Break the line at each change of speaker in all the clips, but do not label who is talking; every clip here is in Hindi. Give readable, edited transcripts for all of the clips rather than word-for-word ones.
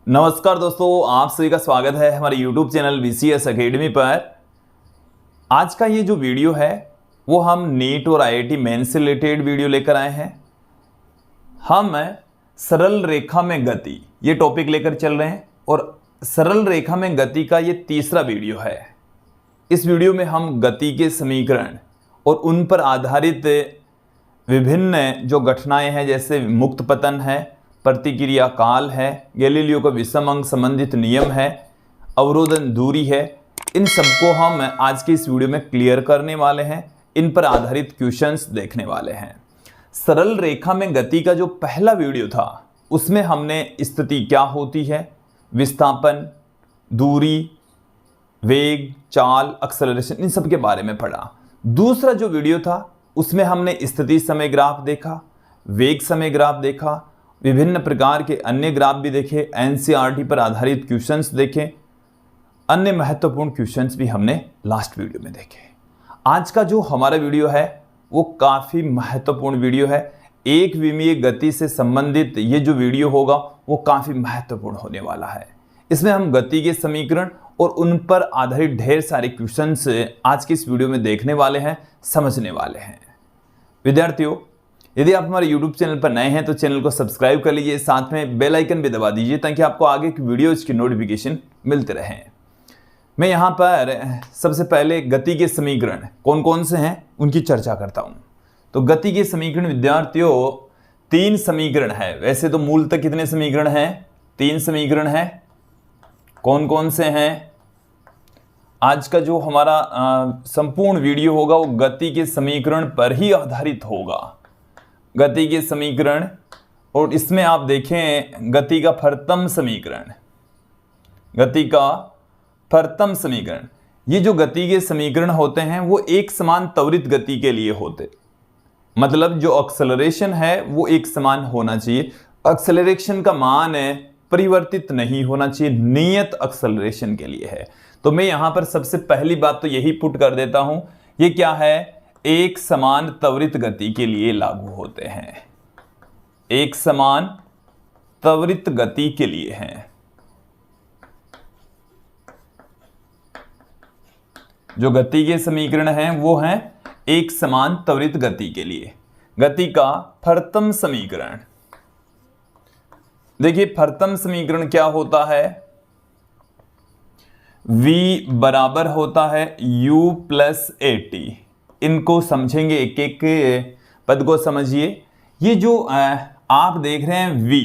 नमस्कार दोस्तों, आप सभी का स्वागत है हमारे YouTube चैनल VCS अकेडमी पर। आज का ये जो वीडियो है वो हम नीट और IIT मेंस से रिलेटेड वीडियो लेकर आए हैं। हम सरल रेखा में गति ये टॉपिक लेकर चल रहे हैं और सरल रेखा में गति का ये तीसरा वीडियो है। इस वीडियो में हम गति के समीकरण और उन पर आधारित विभिन्न जो घटनाएं हैं जैसे मुक्त पतन है, प्रतिक्रिया काल है, गैलीलियो का विषम अंक संबंधित नियम है, अवरोधन दूरी है, इन सबको हम आज की इस वीडियो में क्लियर करने वाले हैं। इन पर आधारित क्वेश्चंस देखने वाले हैं। सरल रेखा में गति का जो पहला वीडियो था उसमें हमने स्थिति क्या होती है, विस्थापन, दूरी, वेग, चाल, एक्सेलरेशन, इन सब के बारे में पढ़ा। दूसरा जो वीडियो था उसमें हमने स्थिति समय ग्राफ देखा, वेग समय ग्राफ देखा, विभिन्न प्रकार के अन्य ग्राफ भी देखे, एनसीईआरटी पर आधारित क्वेश्चंस देखे, अन्य महत्वपूर्ण क्वेश्चंस भी हमने लास्ट वीडियो में देखे। आज का जो हमारा वीडियो है वो काफ़ी महत्वपूर्ण वीडियो है। एक विमीय गति से संबंधित ये जो वीडियो होगा वो काफ़ी महत्वपूर्ण होने वाला है। इसमें हम गति के समीकरण और उन पर आधारित ढेर सारे क्वेश्चंस आज की इस वीडियो में देखने वाले हैं, समझने वाले हैं। विद्यार्थियों, यदि आप हमारे YouTube चैनल पर नए हैं तो चैनल को सब्सक्राइब कर लीजिए, साथ में बेल आइकन भी दबा दीजिए ताकि आपको आगे की वीडियोज़ की नोटिफिकेशन मिलते रहें। मैं यहाँ पर सबसे पहले गति के समीकरण कौन कौन से हैं उनकी चर्चा करता हूँ। तो गति के समीकरण विद्यार्थियों 3 समीकरण है। वैसे तो मूलतः कितने समीकरण हैं? 3 समीकरण हैं। कौन कौन से हैं? आज का जो हमारा संपूर्ण वीडियो होगा वो गति के समीकरण पर ही आधारित होगा। गति के समीकरण, और इसमें आप देखें गति का फर्तम समीकरण, गति का फर्तम समीकरण। ये जो गति के समीकरण होते हैं वो एक समान त्वरित गति के लिए होते, मतलब जो एक्सेलरेशन है वो एक समान होना चाहिए। एक्सेलरेशन का मान परिवर्तित नहीं होना चाहिए, नियत एक्सेलरेशन के लिए है। तो मैं यहाँ पर सबसे पहली बात तो यही पुट कर देता हूँ, ये क्या है? एक समान त्वरित गति के लिए लागू होते हैं। एक समान त्वरित गति के लिए हैं। जो गति के समीकरण हैं वो हैं एक समान त्वरित गति के लिए। गति का फर्तम समीकरण, देखिए फर्तम समीकरण क्या होता है? v बराबर होता है u प्लस at। इनको समझेंगे, एक एक पद को समझिए। ये जो आप देख रहे हैं v,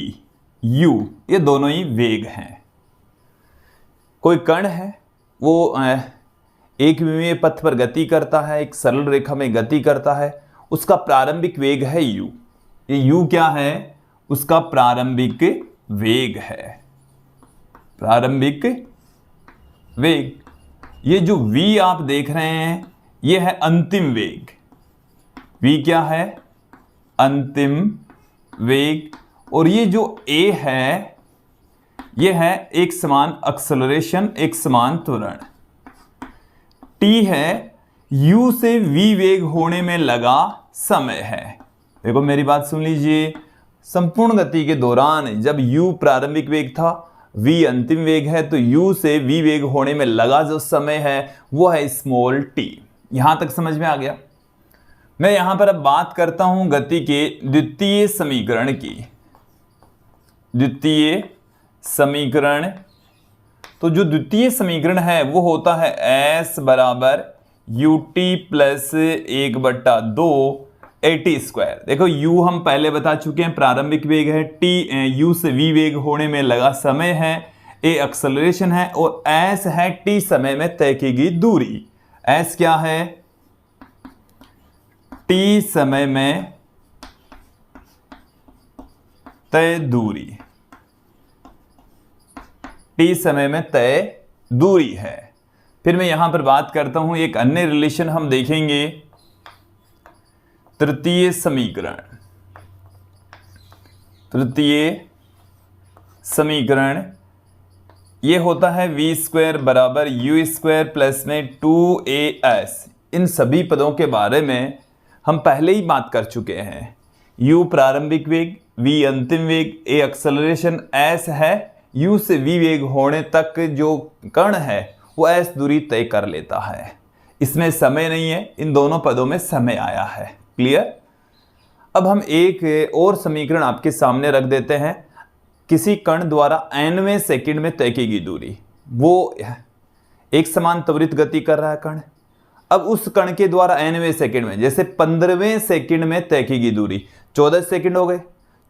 u, ये दोनों ही वेग हैं। कोई कण है वो एक विमीय पथ पर गति करता है, एक सरल रेखा में गति करता है, उसका प्रारंभिक वेग है u। ये u क्या है? उसका प्रारंभिक वेग है, प्रारंभिक वेग। ये जो v आप देख रहे हैं ये है अंतिम वेग। v क्या है? अंतिम वेग। और ये जो a है ये है एक समान एक्सेलरेशन, एक समान त्वरण। t है u से v वेग होने में लगा समय है। देखो मेरी बात सुन लीजिए, संपूर्ण गति के दौरान जब u प्रारंभिक वेग था, v अंतिम वेग है, तो u से v वेग होने में लगा जो समय है वो है स्मॉल t। यहां तक समझ में आ गया? मैं यहां पर अब बात करता हूं गति के द्वितीय समीकरण की। द्वितीय समीकरण, तो जो द्वितीय समीकरण है वो होता है s बराबर ut प्लस 1/2 at स्क्वायर। देखो u हम पहले बता चुके हैं प्रारंभिक वेग है, t u से v वेग होने में लगा समय है, a एक्सेलरेशन है और s है t समय में तय की गई दूरी। s क्या है? t समय में तय दूरी, t समय में तय दूरी है। फिर मैं यहां पर बात करता हूं, एक अन्य रिलेशन हम देखेंगे, तृतीय समीकरण। तृतीय समीकरण ये होता है v स्क्वायर बराबर u स्क्वायर प्लस में 2as। इन सभी पदों के बारे में हम पहले ही बात कर चुके हैं। u प्रारंभिक वेग, v अंतिम वेग, a एक्सेलरेशन, s है u से v वेग होने तक जो कण है वो s दूरी तय कर लेता है। इसमें समय नहीं है, इन दोनों पदों में समय आया है। क्लियर। अब हम एक और समीकरण आपके सामने रख देते हैं। किसी कण द्वारा nवें सेकंड में तय की गई दूरी, वो एक समान त्वरित गति कर रहा है कण। अब उस कण के द्वारा nवें सेकंड में, जैसे 15वें सेकंड में तय की गई दूरी 14 सेकंड हो गए।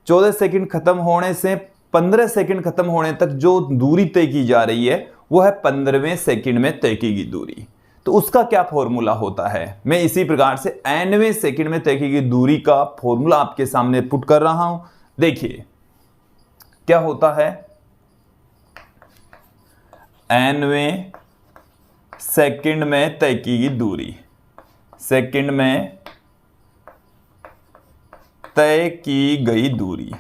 14 सेकंड खत्म होने से 15 सेकंड खत्म होने तक जो दूरी तय की जा रही है वो है 15वें सेकंड में तय की गई दूरी। तो उसका क्या फॉर्मूला होता है, मैं इसी प्रकार से nवें सेकंड में तय की गई दूरी का फॉर्मूला आपके सामने पुट कर रहा हूं। देखिए क्या होता है, nवें सेकंड में तय की गई दूरी, सेकंड में तय की गई दूरी,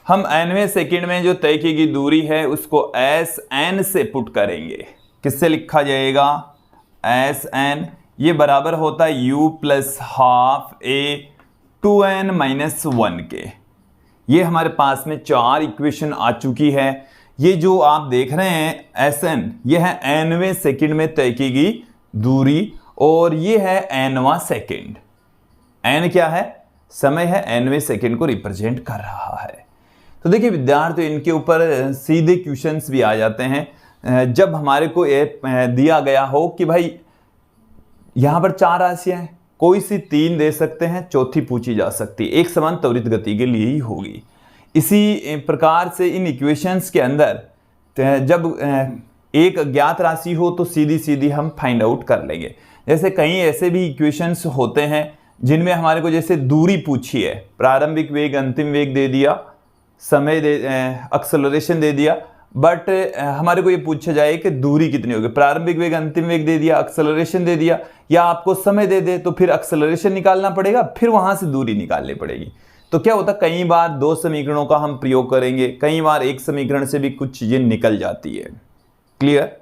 हम nवें सेकंड में जो तय की गई दूरी है उसको Sn से पुट करेंगे। किससे लिखा जाएगा, Sn, ये बराबर होता है u plus half a 2n-1 के। ये हमारे पास में 4 इक्वेशन आ चुकी है। ये जो आप देख रहे हैं Sn, ये है nवें सेकंड में तय की गई दूरी और ये है nवां सेकंड। n क्या है, समय है, nवें सेकंड को रिप्रेजेंट कर रहा है। तो देखिए विद्यार्थी, इनके ऊपर सीधे क्वेश्चंस भी आ जाते हैं। जब हमारे को ये दिया गया हो कि भाई यहां पर 4 राशियां हैं, कोई सी 3 दे सकते हैं, चौथी पूछी जा सकती है, एक समान त्वरित गति के लिए ही होगी। इसी प्रकार से इन इक्वेशंस के अंदर जब एक अज्ञात राशि हो तो सीधी सीधी हम फाइंड आउट कर लेंगे। जैसे कई ऐसे भी इक्वेशंस होते हैं जिनमें हमारे को जैसे दूरी पूछी है, प्रारंभिक वेग, अंतिम वेग दे दिया, समय दे, एक्सेलरेशन दे दिया, बट हमारे को ये पूछा जाए कि दूरी कितनी होगी। प्रारंभिक वेग, अंतिम वेग दे दिया, एक्सेलरेशन दे दिया, या आपको समय दे दे तो फिर एक्सेलरेशन निकालना पड़ेगा, फिर वहां से दूरी निकालनी पड़ेगी। तो क्या होता है, कई बार 2 समीकरणों का हम प्रयोग करेंगे, कई बार एक समीकरण से भी कुछ चीजें निकल जाती है। क्लियर।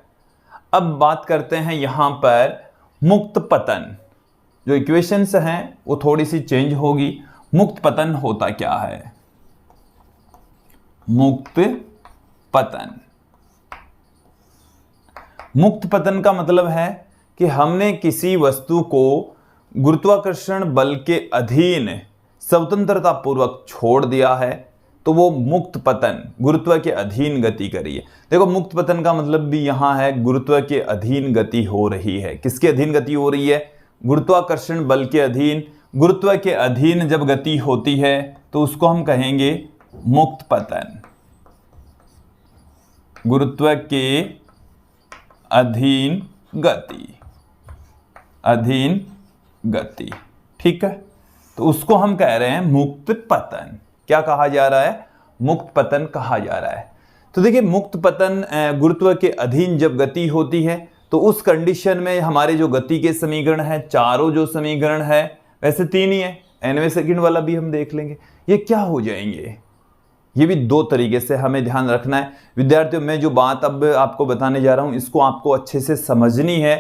अब बात करते हैं यहां पर मुक्त पतन। जो इक्वेशंस हैं वो थोड़ी सी चेंज होगी। मुक्त पतन होता क्या है, मुक्त पतन, मुक्त पतन का मतलब है कि हमने किसी वस्तु को गुरुत्वाकर्षण बल के अधीन स्वतंत्रता पूर्वक छोड़ दिया है, तो वो मुक्त पतन, गुरुत्व के अधीन गति करी है। देखो मुक्त पतन का मतलब भी यहां है गुरुत्व के अधीन गति हो रही है। किसके अधीन गति हो रही है, गुरुत्वाकर्षण बल के अधीन। गुरुत्व के अधीन जब गति होती है तो उसको हम कहेंगे मुक्त पतन। गुरुत्व के अधीन गति, अधीन गति, ठीक है, तो उसको हम कह रहे हैं मुक्त पतन। क्या कहा जा रहा है, मुक्त पतन कहा जा रहा है। तो देखिए मुक्त पतन गुरुत्व के अधीन जब गति होती है तो उस कंडीशन में हमारे जो गति के समीकरण है, चारों जो समीकरण है, वैसे 3 ही है, nवें सेकंड वाला भी हम देख लेंगे, ये क्या हो जाएंगे। ये भी 2 तरीके से हमें ध्यान रखना है। विद्यार्थियों, मैं जो बात अब आपको बताने जा रहा हूं इसको आपको अच्छे से समझनी है,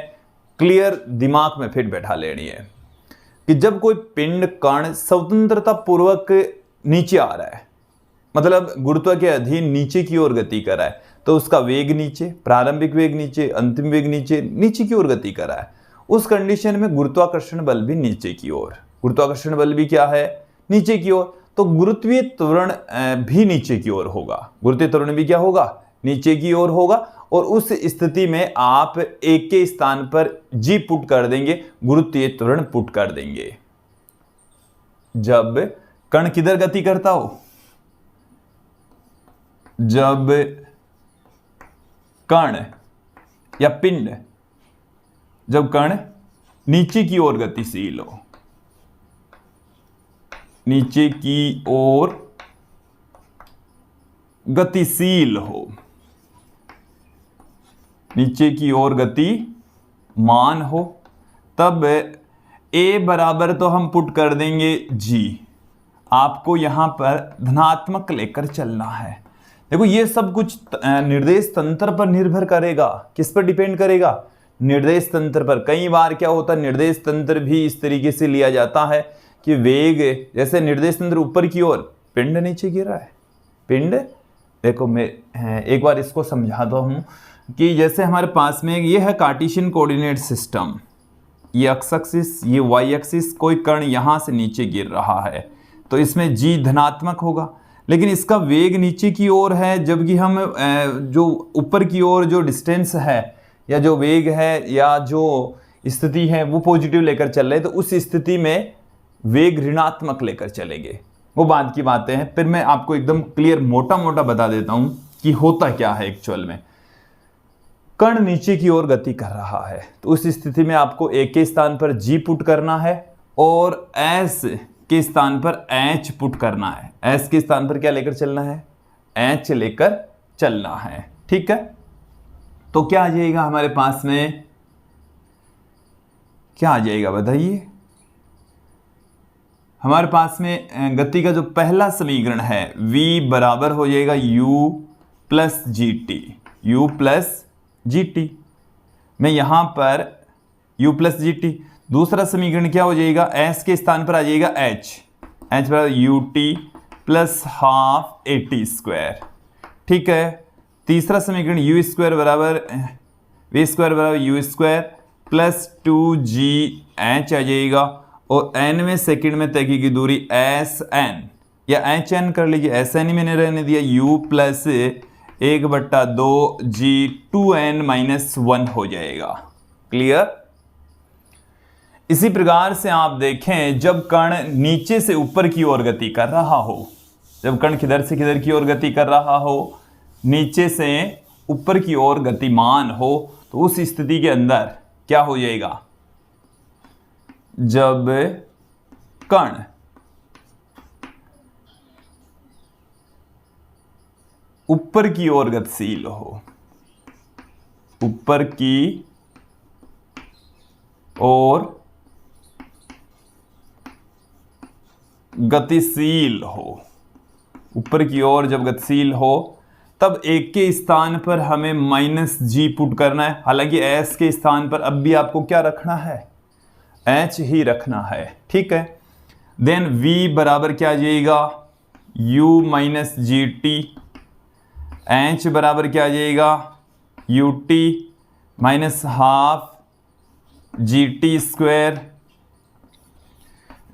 क्लियर दिमाग में फिट बैठा लेनी है कि जब कोई पिंड कण स्वतंत्रता पूर्वक नीचे आ रहा है, मतलब गुरुत्व के अधीन नीचे की ओर गति कर रहा है, तो उसका वेग नीचे, प्रारंभिक वेग नीचे, अंतिम वेग नीचे, नीचे की ओर गति कर रहा है। उस कंडीशन में गुरुत्वाकर्षण बल भी नीचे की ओर, गुरुत्वाकर्षण बल भी क्या है, नीचे की ओर, तो गुरुत्वीय त्वरण भी नीचे की ओर होगा। गुरुत्वीय त्वरण भी क्या होगा, नीचे की ओर होगा। और उस स्थिति में आप एक के स्थान पर जी पुट कर देंगे, गुरुत्वीय त्वरण पुट कर देंगे। जब कण किधर गति करता हो, जब कण या पिंड, जब कण नीचे की ओर गतिशील हो, नीचे की ओर गतिशील हो, नीचे की ओर गतिमान हो, तब ए बराबर तो हम पुट कर देंगे जी। आपको यहां पर धनात्मक लेकर चलना है। देखो ये सब कुछ निर्देश तंत्र पर निर्भर करेगा। किस पर डिपेंड करेगा, निर्देश तंत्र पर। कई बार क्या होता है, निर्देश तंत्र भी इस तरीके से लिया जाता है कि वेग, जैसे निर्देश तंत्र ऊपर की ओर, पिंड नीचे गिर रहा है, पिंड, देखो मैं एक बार इसको समझाता हूँ कि जैसे हमारे पास में ये है कार्टेशियन कोऑर्डिनेट सिस्टम, ये एक्स एक्सिस, ये वाई एक्सिस, कोई कण यहाँ से नीचे गिर रहा है तो इसमें g धनात्मक होगा, लेकिन इसका वेग नीचे की ओर है, जबकि हम जो ऊपर की ओर जो डिस्टेंस है या जो वेग है या जो स्थिति है वो पॉजिटिव लेकर चल रहे हैं, तो उस स्थिति में वेग ऋणात्मक लेकर चलेंगे। वो बाद की बातें हैं। फिर मैं आपको एकदम क्लियर मोटा मोटा बता देता हूं कि होता क्या है एक्चुअल में। कण नीचे की ओर गति कर रहा है तो उस स्थिति में आपको a के स्थान पर g पुट करना है और s के स्थान पर h पुट करना है। s के स्थान पर क्या लेकर चलना है? h लेकर चलना है। ठीक है, तो क्या आ जाएगा हमारे पास में, क्या आ जाएगा बताइए? हमारे पास में गति का जो पहला समीकरण है v बराबर हो जाएगा u plus G T, u plus G T. मैं यहां पर u प्लस जी टी, दूसरा समीकरण क्या हो जाएगा? s के स्थान पर आ जाएगा h, h बराबर U T plus half A T square. ठीक है, तीसरा समीकरण u स्क्वायर बराबर v स्क्वायर बराबर यू स्क्वायर प्लस 2gh आ जाएगा और n में सेकंड में तय की दूरी sn या hn कर लीजिए, sn ही मैंने रहने दिया, u plus 1/2g 2n minus 1 हो जाएगा। क्लियर? इसी प्रकार से आप देखें जब कण नीचे से ऊपर की ओर गति कर रहा हो, जब कण किधर से किधर की ओर गति कर रहा हो, नीचे से ऊपर की ओर गतिमान हो, तो उस स्थिति के अंदर क्या हो जाएगा? जब कण ऊपर की ओर गतिशील हो, ऊपर की ओर गतिशील हो, ऊपर की ओर जब गतिशील हो तब एक के स्थान पर हमें माइनस जी पुट करना है। हालांकि एस के स्थान पर अब भी आपको क्या रखना है? एच ही रखना है। ठीक है, देन v बराबर क्या आ जाएगा? u minus G T, H बराबर क्या आ जाएगा? U T minus half G T square,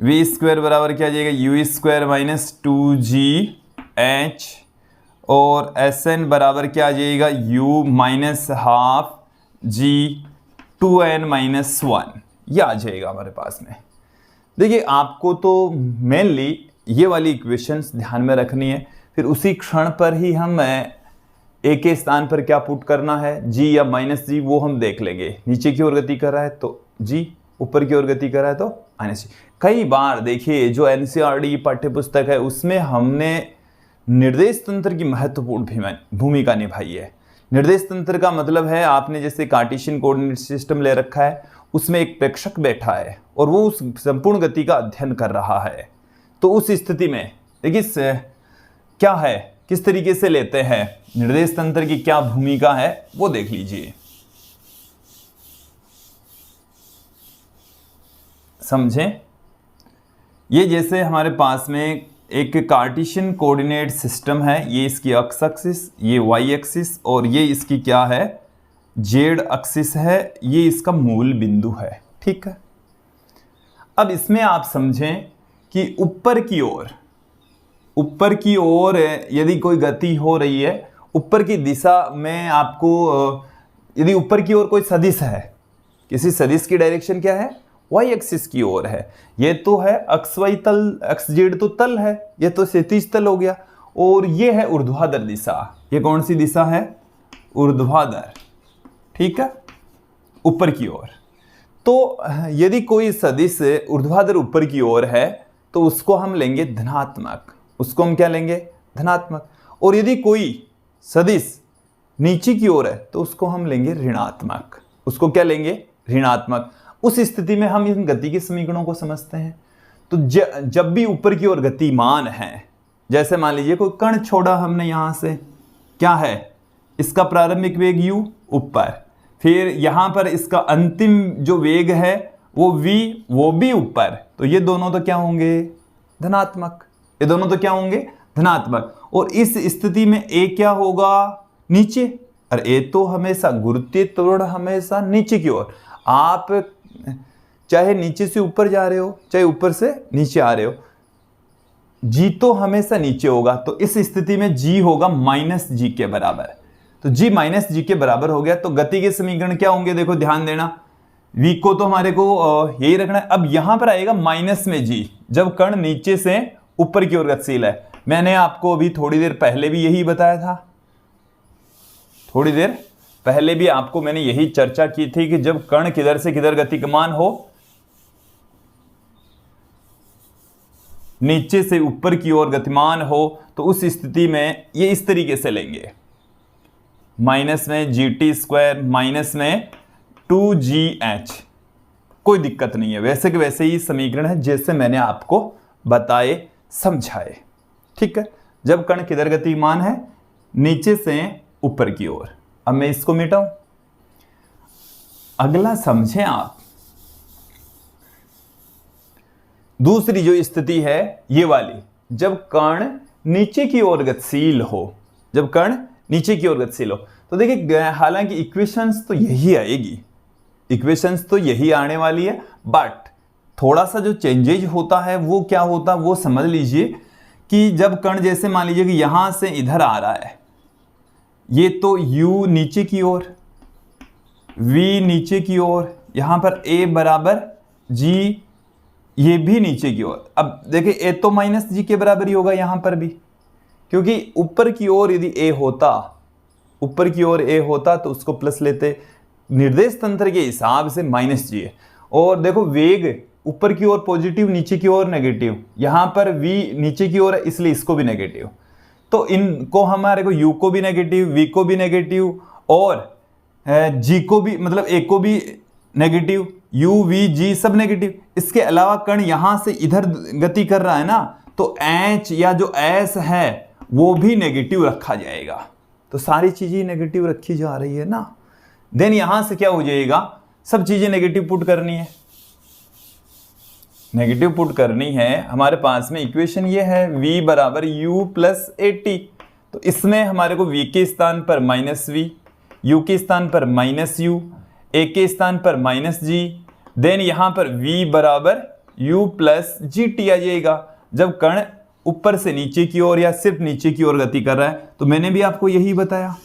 v square बराबर क्या आ जाएगा? यू स्क्वायर माइनस 2gh और Sn बराबर क्या आ जाएगा? u minus half g 2n minus 1, यह आ जाएगा हमारे पास में। देखिए आपको तो मेनली ये वाली इक्वेशंस ध्यान में रखनी है, फिर उसी क्षण पर ही हम a के स्थान पर क्या पुट करना है, g या माइनस जी, वो हम देख लेंगे। नीचे की ओर गति कर रहा है तो g, ऊपर की ओर गति कर रहा है तो माइनस जी। कई बार देखिए जो एनसीईआरटी पाठ्य पुस्तक है उसमें हमने निर्देश तंत्र की महत्वपूर्ण भूमिका निभाई है। निर्देश तंत्र का मतलब है आपने जैसे कार्टेशियन कोऑर्डिनेट सिस्टम ले रखा है, उसमें एक प्रेक्षक बैठा है और वो उस संपूर्ण गति का अध्ययन कर रहा है। तो उस स्थिति में देखिए क्या है, किस तरीके से लेते हैं, निर्देश तंत्र की क्या भूमिका है वो देख लीजिए, समझें। ये जैसे हमारे पास में एक कार्टेशियन कोऑर्डिनेट सिस्टम है, ये इसकी एक्स एक्सिस, ये वाई एक्सिस और ये इसकी क्या है? जेड एक्सिस है, ये इसका मूल बिंदु है। ठीक है, अब इसमें आप समझें कि ऊपर की ओर यदि कोई गति हो रही है, ऊपर की दिशा में आपको यदि ऊपर की ओर कोई सदिश है, किसी सदिश की डायरेक्शन क्या है? वाई एक्सिस की ओर है। ये तो है एक्स वाई तल, एक्स जेड तो तल है, ये तो क्षैतिज तल हो गया, और ये है ऊर्ध्वाधर दिशा। ये कौन सी दिशा है? ऊर्ध्वाधर। ठीक है, ऊपर की ओर। तो यदि कोई सदिश ऊर्ध्वाधर ऊपर की ओर है तो उसको हम लेंगे धनात्मक, उसको हम क्या लेंगे? धनात्मक। और यदि कोई सदिश नीचे की ओर है तो उसको हम लेंगे ऋणात्मक, उसको क्या लेंगे? ऋणात्मक। उस स्थिति में हम इन गति के समीकरणों को समझते हैं। तो जब भी ऊपर की ओर गतिमान है, जैसे मान लीजिए कोई कण छोड़ा हमने यहां से, क्या है? इसका प्रारंभिक वेग u ऊपर, फिर यहां पर इसका अंतिम जो वेग है वो v, वो भी ऊपर, तो ये दोनों तो क्या होंगे? धनात्मक। ये दोनों तो क्या होंगे? धनात्मक, और इस स्थिति में ए क्या होगा, नीचे। और ए तो हमेशा गुरुत्वीय त्वरण हमेशा नीचे की ओर, आप चाहे नीचे से ऊपर जा रहे हो चाहे ऊपर से नीचे आ रहे हो, जी तो हमेशा नीचे होगा। तो इस स्थिति में जी होगा माइनस जी के बराबर। तो जी माइनस जी के बराबर हो गया। तो गति के समीकरण क्या होंगे, देखो ध्यान देना, v को तो हमारे को यही रखना है। अब यहां पर आएगा माइनस में जी, जब कण नीचे से ऊपर की ओर गतिशील है। मैंने आपको अभी थोड़ी देर पहले भी यही बताया था, थोड़ी देर पहले भी आपको मैंने यही चर्चा की थी कि जब कण किधर से किधर गतिमान हो, नीचे से ऊपर की ओर गतिमान हो, तो उस स्थिति में ये इस तरीके से लेंगे, माइनस में जी टी स्क्वायर माइनस में 2gh। कोई दिक्कत नहीं है, वैसे के वैसे ही समीकरण है जैसे मैंने आपको बताए समझाए, ठीक है। जब कण किधर गतिमान है, नीचे से ऊपर की ओर। अब मैं इसको मिटाऊं, अगला समझें आप। दूसरी जो स्थिति है ये वाली, जब कण नीचे की ओर गतिशील हो, जब कण नीचे की ओर गतिशील हो, तो देखिए हालांकि इक्वेशंस तो यही आएगी, इक्वेशंस तो यही आने वाली है, बट थोड़ा सा जो चेंजेज होता है वो क्या होता है वो समझ लीजिए। कि जब कण जैसे मान लीजिए कि यहां से इधर आ रहा है, ये तो u नीचे की ओर, v नीचे की ओर, यहां पर a बराबर g, ये भी नीचे की ओर। अब देखिए a तो माइनस जी के बराबर ही होगा यहां पर भी, क्योंकि ऊपर की ओर यदि a होता, ऊपर की ओर a होता तो उसको प्लस लेते, निर्देश तंत्र के हिसाब से माइनस जी है। और देखो वेग ऊपर की ओर पॉजिटिव, नीचे की ओर नेगेटिव, यहां पर v नीचे की ओर है इसलिए इसको भी नेगेटिव। तो इनको हमारे को u को भी नेगेटिव, v को भी नेगेटिव और g को भी, मतलब a को भी नेगेटिव, u v g सब नेगेटिव। इसके अलावा कण यहां से इधर गति कर रहा है ना, तो h या जो s है वो भी नेगेटिव रखा जाएगा। तो सारी चीजें नेगेटिव रखी जा रही है ना, देन यहां से क्या हो जाएगा, सब चीजें नेगेटिव पुट करनी है, नेगेटिव पुट करनी है। हमारे पास में इक्वेशन ये है v बराबर u प्लस ए टी। तो इसमें हमारे को v के स्थान पर माइनस v, u के स्थान पर माइनस u, a के स्थान पर माइनस g, देन यहां पर v बराबर u प्लस जी टी आ जाएगा। जब कण ऊपर से नीचे की ओर या सिर्फ नीचे की ओर गति कर रहा है, तो मैंने भी आपको यही बताया।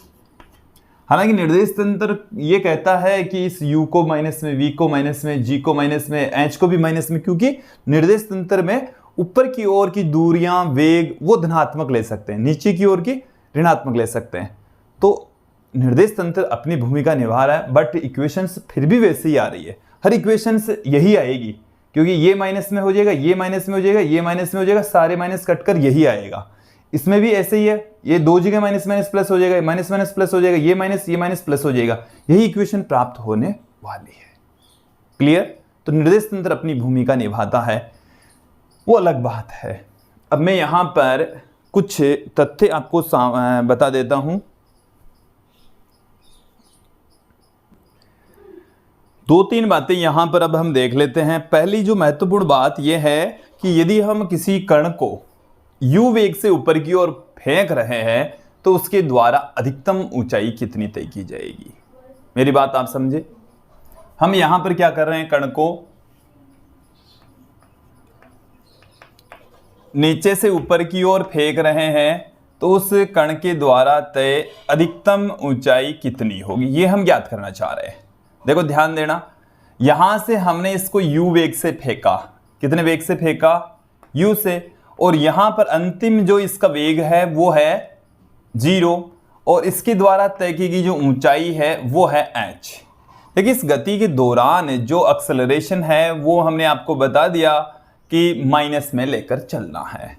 हालांकि निर्देश तंत्र ये कहता है कि इस u को माइनस में, v को माइनस में, g को माइनस में, h को भी माइनस में, क्योंकि निर्देश तंत्र में ऊपर की ओर की दूरियां, वेग वो धनात्मक ले सकते हैं, नीचे की ओर की ऋणात्मक ले सकते हैं। तो निर्देश तंत्र अपनी भूमिका निभा रहा है, बट इक्वेशंस फिर भी वैसे ही आ रही है, हर इक्वेशंस यही आएगी, क्योंकि ये माइनस में हो जाएगा, ये माइनस में हो जाएगा, ये माइनस में हो जाएगा, सारे माइनस कटकर यही आएगा। इसमें भी ऐसे ही है, ये दो जगह माइनस माइनस प्लस हो जाएगा, माइनस माइनस प्लस हो जाएगा, ये माइनस प्लस हो जाएगा, यही इक्वेशन प्राप्त होने वाली है। क्लियर? तो निर्देश तंत्र अपनी भूमिका निभाता है, वो अलग बात है। अब मैं यहां पर कुछ तथ्य आपको बता देता हूं। दो तीन बातें यहां पर अब हम देख लेते हैं। पहली जो महत्वपूर्ण बात यह है कि यदि हम किसी कण को u वेग से ऊपर की ओर फेंक रहे हैं, तो उसके द्वारा अधिकतम ऊंचाई कितनी तय की जाएगी। मेरी बात आप समझे। हम यहां पर क्या कर रहे हैं, कण को नीचे से ऊपर की ओर फेंक रहे हैं, तो उस कण के द्वारा तय अधिकतम ऊंचाई कितनी होगी, ये हम ज्ञात करना चाह रहे हैं। देखो ध्यान देना, यहां से हमने इसको u वेग से फेंका, कितने वेग से फेंका, u से, और यहां पर अंतिम जो इसका वेग है वो है 0, और इसके द्वारा तय की गई जो ऊंचाई है वो है h। देखिए इस गति के दौरान जो एक्सेलरेशन है वो हमने आपको बता दिया कि माइनस में लेकर चलना है।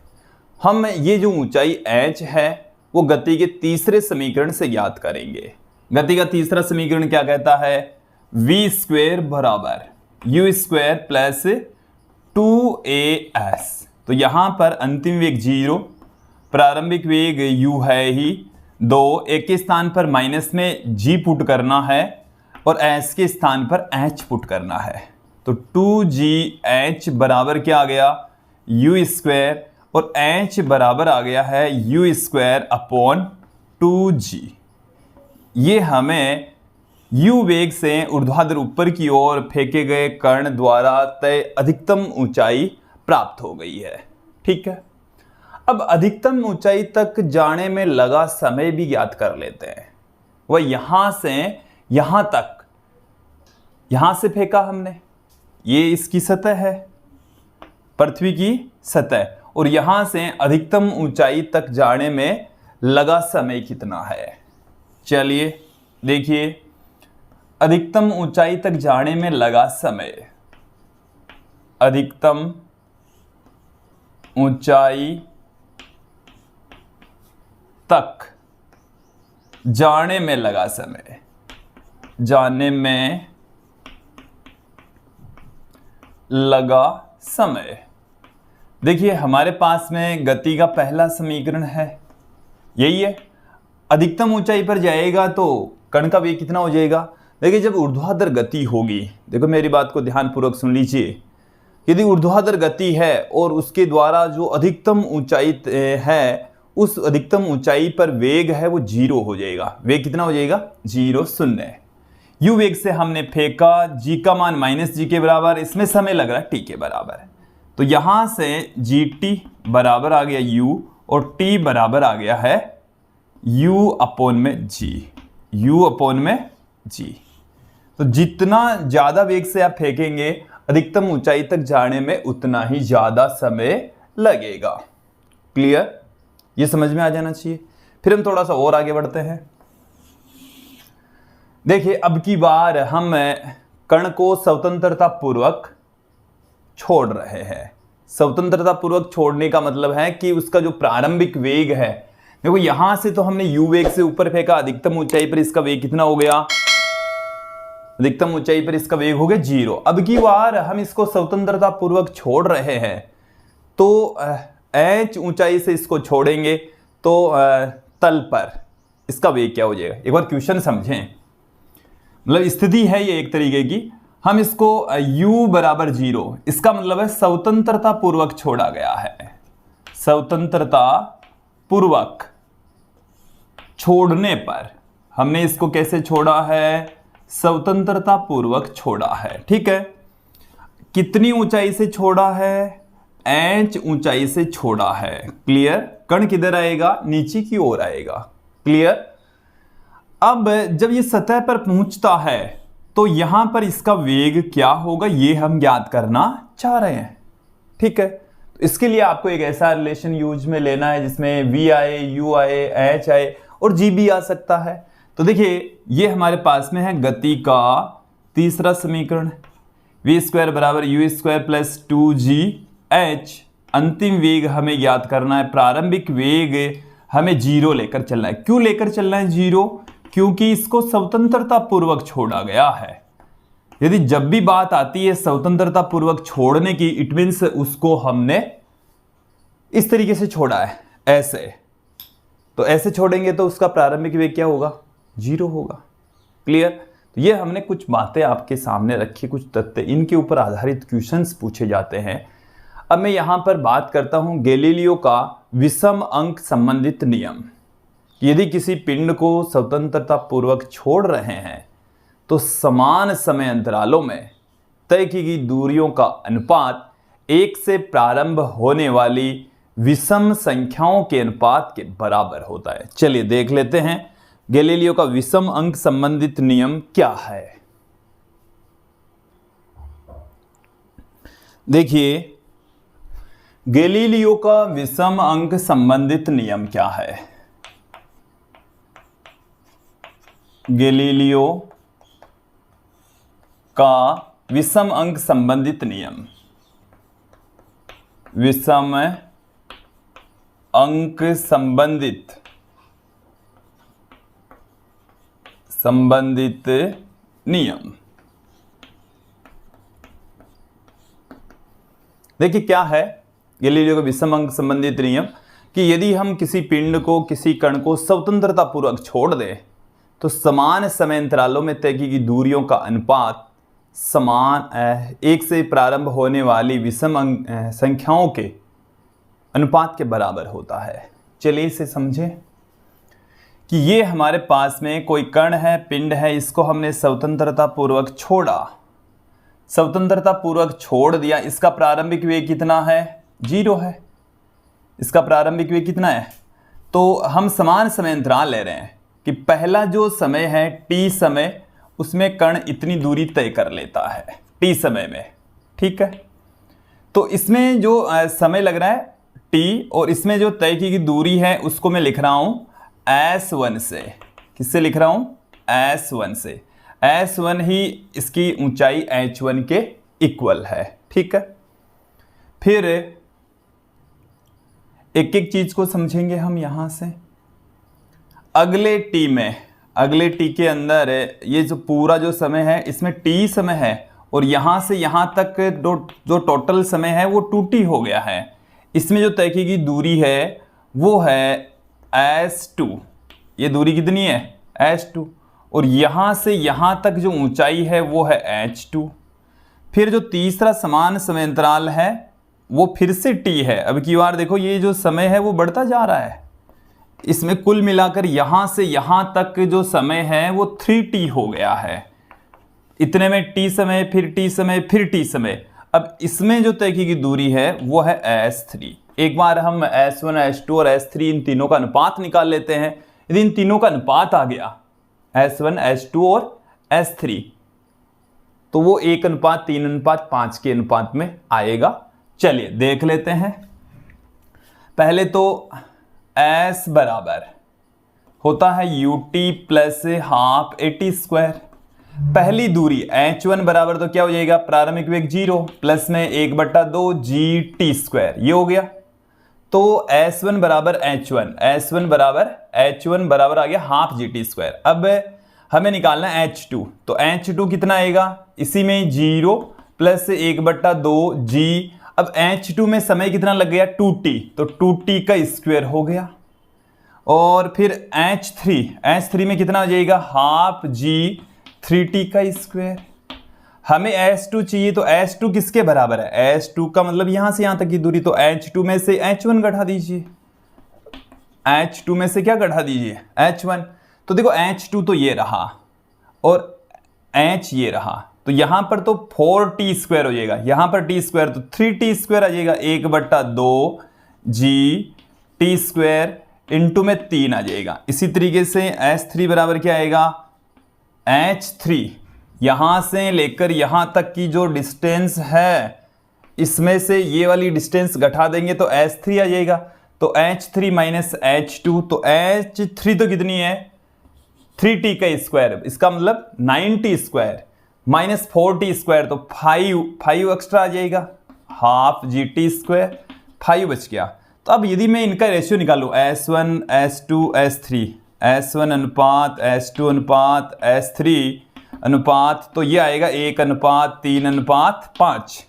हम ये जो ऊंचाई h है वो गति के तीसरे समीकरण से ज्ञात करेंगे। गति का तीसरा समीकरण क्या कहता है, v स्क्वायर बराबर u स्क्वायर प्लस 2as। तो यहां पर अंतिम वेग 0, प्रारंभिक वेग u है ही 2, एक के स्थान पर माइनस में g पुट करना है और s के स्थान पर h पुट करना है। तो 2gh बराबर क्या आ गया, u स्क्वायर, और h बराबर आ गया है u²/2g। ये हमें u वेग से ऊर्ध्वाधर ऊपर की ओर फेंके गए कण द्वारा तय अधिकतम ऊंचाई प्राप्त हो गई है। ठीक है, अब अधिकतम ऊंचाई तक जाने में लगा समय भी ज्ञात कर लेते हैं। वह यहां से यहां तक, यहां से फेंका हमने, ये इसकी सतह है, पृथ्वी की सतह, और यहां से अधिकतम ऊंचाई तक जाने में लगा समय कितना है। चलिए देखिए, अधिकतम ऊंचाई तक जाने में लगा समय, अधिकतम ऊंचाई तक जाने में लगा समय, जाने में लगा समय। देखिए हमारे पास में गति का पहला समीकरण है, यही है। अधिकतम ऊंचाई पर जाएगा तो कण का वेग कितना हो जाएगा। देखिए जब ऊर्ध्वाधर गति होगी, देखो मेरी बात को ध्यानपूर्वक सुन लीजिए, यदि ऊर्ध्वाधर गति है और उसके द्वारा जो अधिकतम ऊंचाई है, उस अधिकतम ऊंचाई पर वेग है वो 0 हो जाएगा। वेग कितना हो जाएगा, 0, 0। u वेग से हमने फेंका, g का मान -g के बराबर, इसमें समय लग रहा है t के बराबर, तो यहां से gt बराबर आ गया u और t बराबर आ गया है u/g, u/g। तो जितना ज्यादा वेग से आप फेंकेंगे अधिकतम ऊंचाई तक जाने में उतना ही ज्यादा समय लगेगा। क्लियर, ये समझ में आ जाना चाहिए। फिर हम थोड़ा सा और आगे बढ़ते हैं। देखिए अब की बार हम कण को स्वतंत्रता पूर्वक छोड़ रहे हैं। स्वतंत्रता पूर्वक छोड़ने का मतलब है कि उसका जो प्रारंभिक वेग है, देखो यहां से तो हमने u वेग से ऊपर फेंका, अधिकतम ऊंचाई पर इसका वेग कितना हो गया, अधिकतम ऊंचाई पर इसका वेग हो गया 0। अब की बार हम इसको स्वतंत्रता पूर्वक छोड़ रहे हैं, तो h ऊंचाई से इसको छोड़ेंगे तो तल पर इसका वेग क्या हो जाएगा। एक बार क्वेश्चन समझें, मतलब स्थिति है ये एक तरीके की। हम इसको u बराबर 0, इसका मतलब है स्वतंत्रता पूर्वक छोड़ा गया है। स्वतंत्रता पूर्वक छोड़ने पर हमने इसको कैसे छोड़ा है, स्वतंत्रता पूर्वक छोड़ा है। ठीक है, कितनी ऊंचाई से छोड़ा है, h ऊंचाई से छोड़ा है। क्लियर, कण किधर आएगा, नीचे की ओर आएगा। क्लियर, अब जब ये सतह पर पहुंचता है तो यहां पर इसका वेग क्या होगा, ये हम ज्ञात करना चाह रहे हैं। ठीक है, तो इसके लिए आपको एक ऐसा रिलेशन यूज में लेना है जिसमें v आए, u आए, h आए और g भी आ सकता है। तो देखिए ये हमारे पास में है गति का तीसरा समीकरण, v² बराबर u² + 2gh। अंतिम वेग हमें ज्ञात करना है, प्रारंभिक वेग हमें 0 लेकर चलना है। क्यों लेकर चलना है 0, क्योंकि इसको स्वतंत्रता पूर्वक छोड़ा गया है। यदि जब भी बात आती है स्वतंत्रता पूर्वक छोड़ने की, इट मीन्स उसको हमने इस तरीके से छोड़ा है, ऐसे। तो ऐसे छोड़ेंगे तो उसका प्रारंभिक वेग क्या होगा, 0 होगा। क्लियर, तो ये हमने कुछ बातें आपके सामने रखी, कुछ तथ्य, इनके ऊपर आधारित क्वेश्चंस पूछे जाते हैं। अब मैं यहां पर बात करता हूं गैलीलियो का विषम अंक संबंधित नियम। यदि किसी पिंड को स्वतंत्रता पूर्वक छोड़ रहे हैं तो समान समय अंतरालों में तय की गई दूरियों का अनुपात 1 से प्रारंभ होने वाली विषम संख्याओं के अनुपात के बराबर होता है। चलिए देख लेते हैं गैलीलियो का विषम अंक संबंधित नियम क्या है। देखिए गैलीलियो का विषम अंक संबंधित नियम क्या है। गैलीलियो का विषम अंक संबंधित नियम, विषम अंक संबंधित नियम। देखिए क्या है गैलीलियो का विषम अंक संबंधित नियम, कि यदि हम किसी पिंड को, किसी कण को स्वतंत्रता पूर्वक छोड़ दें तो समान समय अंतरालों में तय की गई दूरियों का अनुपात समान 1 से प्रारंभ होने वाली विषम संख्याओं के अनुपात के बराबर होता है। चलिए इसे समझें कि ये हमारे पास में कोई कण है, पिंड है, इसको हमने स्वतंत्रता पूर्वक छोड़ा, स्वतंत्रता पूर्वक छोड़ दिया। इसका प्रारंभिक वेग कितना है? 0 है। इसका प्रारंभिक वेग कितना है? तो हम समान समय अंतराल ले रहे हैं कि पहला जो समय है t समय, उसमें कण इतनी दूरी तय कर लेता है t समय में, ठीक है। तो इसमें जो समय लग रहा है t, और इसमें जो तय की गई दूरी है उसको मैं लिख रहा हूं s1 से। किससे लिख रहा हूं? s1 से। s1 ही इसकी ऊंचाई h1 के इक्वल है, ठीक है। फिर एक एक चीज को समझेंगे हम यहां से। अगले t के अंदर ये जो पूरा जो समय है इसमें t समय है, और यहां से यहां तक जो टोटल समय है वो 2t हो गया है। इसमें जो तय की गई दूरी है वो है s2। ये दूरी कितनी है? s2। और यहां से यहां तक जो ऊंचाई है वो है h2। फिर जो तीसरा समान समय अंतराल है वो फिर से t है। अब की बार देखो ये जो समय है वो बढ़ता जा रहा है। इसमें कुल मिलाकर यहां से यहां तक जो समय है वो 3t हो गया है। इतने में t समय, फिर t समय, फिर t समय। अब इसमें जो तय की गई दूरी है वो है s3। एक बार हम s1, s2 और s3 इन तीनों का अनुपात निकाल लेते हैं। यदि इन तीनों का अनुपात आ गया s1, s2 और s3, तो वो 1:3:5 के अनुपात में आएगा। चलिए देख लेते हैं। पहले तो s बराबर होता है ut प्लस हाफ at²। पहली दूरी h1 बराबर तो क्या हो जाएगा? प्रारंभिक वेग 0 प्लस में 1/2 gt², ये हो गया। तो s1 बराबर h1 बराबर आ गया हाफ gt²। अब हमें निकालना है h2, तो h2 कितना आएगा? इसी में 0 प्लस 1/2 g। अब h2 में समय कितना लग गया? 2t, तो 2t का स्क्वायर हो गया। और फिर h3 में कितना हो जाएगा? हाफ g 3t का स्क्वायर। हमें s2 चाहिए, तो s2 किसके बराबर है? s2 का मतलब यहां से यहां तक की दूरी, तो h2 में से h1 घटा दीजिए। h2 में से क्या घटा दीजिए? h1। तो देखो h2 तो ये रहा और h ये रहा, तो यहां पर तो 4t² हो जाएगा, यहां पर t² तो 3t² आ जाएगा। 1/2 g t² इंटू में 3 आ जाएगा। इसी तरीके से s3 बराबर क्या आएगा? h3 यहां से लेकर यहां तक की जो डिस्टेंस है इसमें से ये वाली डिस्टेंस घटा देंगे तो h3 आ जाएगा। तो h3 माइनस h2, तो h3 तो कितनी है? 3t का स्क्वायर, इसका मतलब 9t² माइनस 4t², तो 5 एक्स्ट्रा आ जाएगा, हाफ gt², 5 बच गया। तो अब यदि मैं इनका रेशियो निकालूं s1, s2, s3, s1 अनुपात s2 अनुपात s3 अनुपात, तो ये आएगा 1:3:5,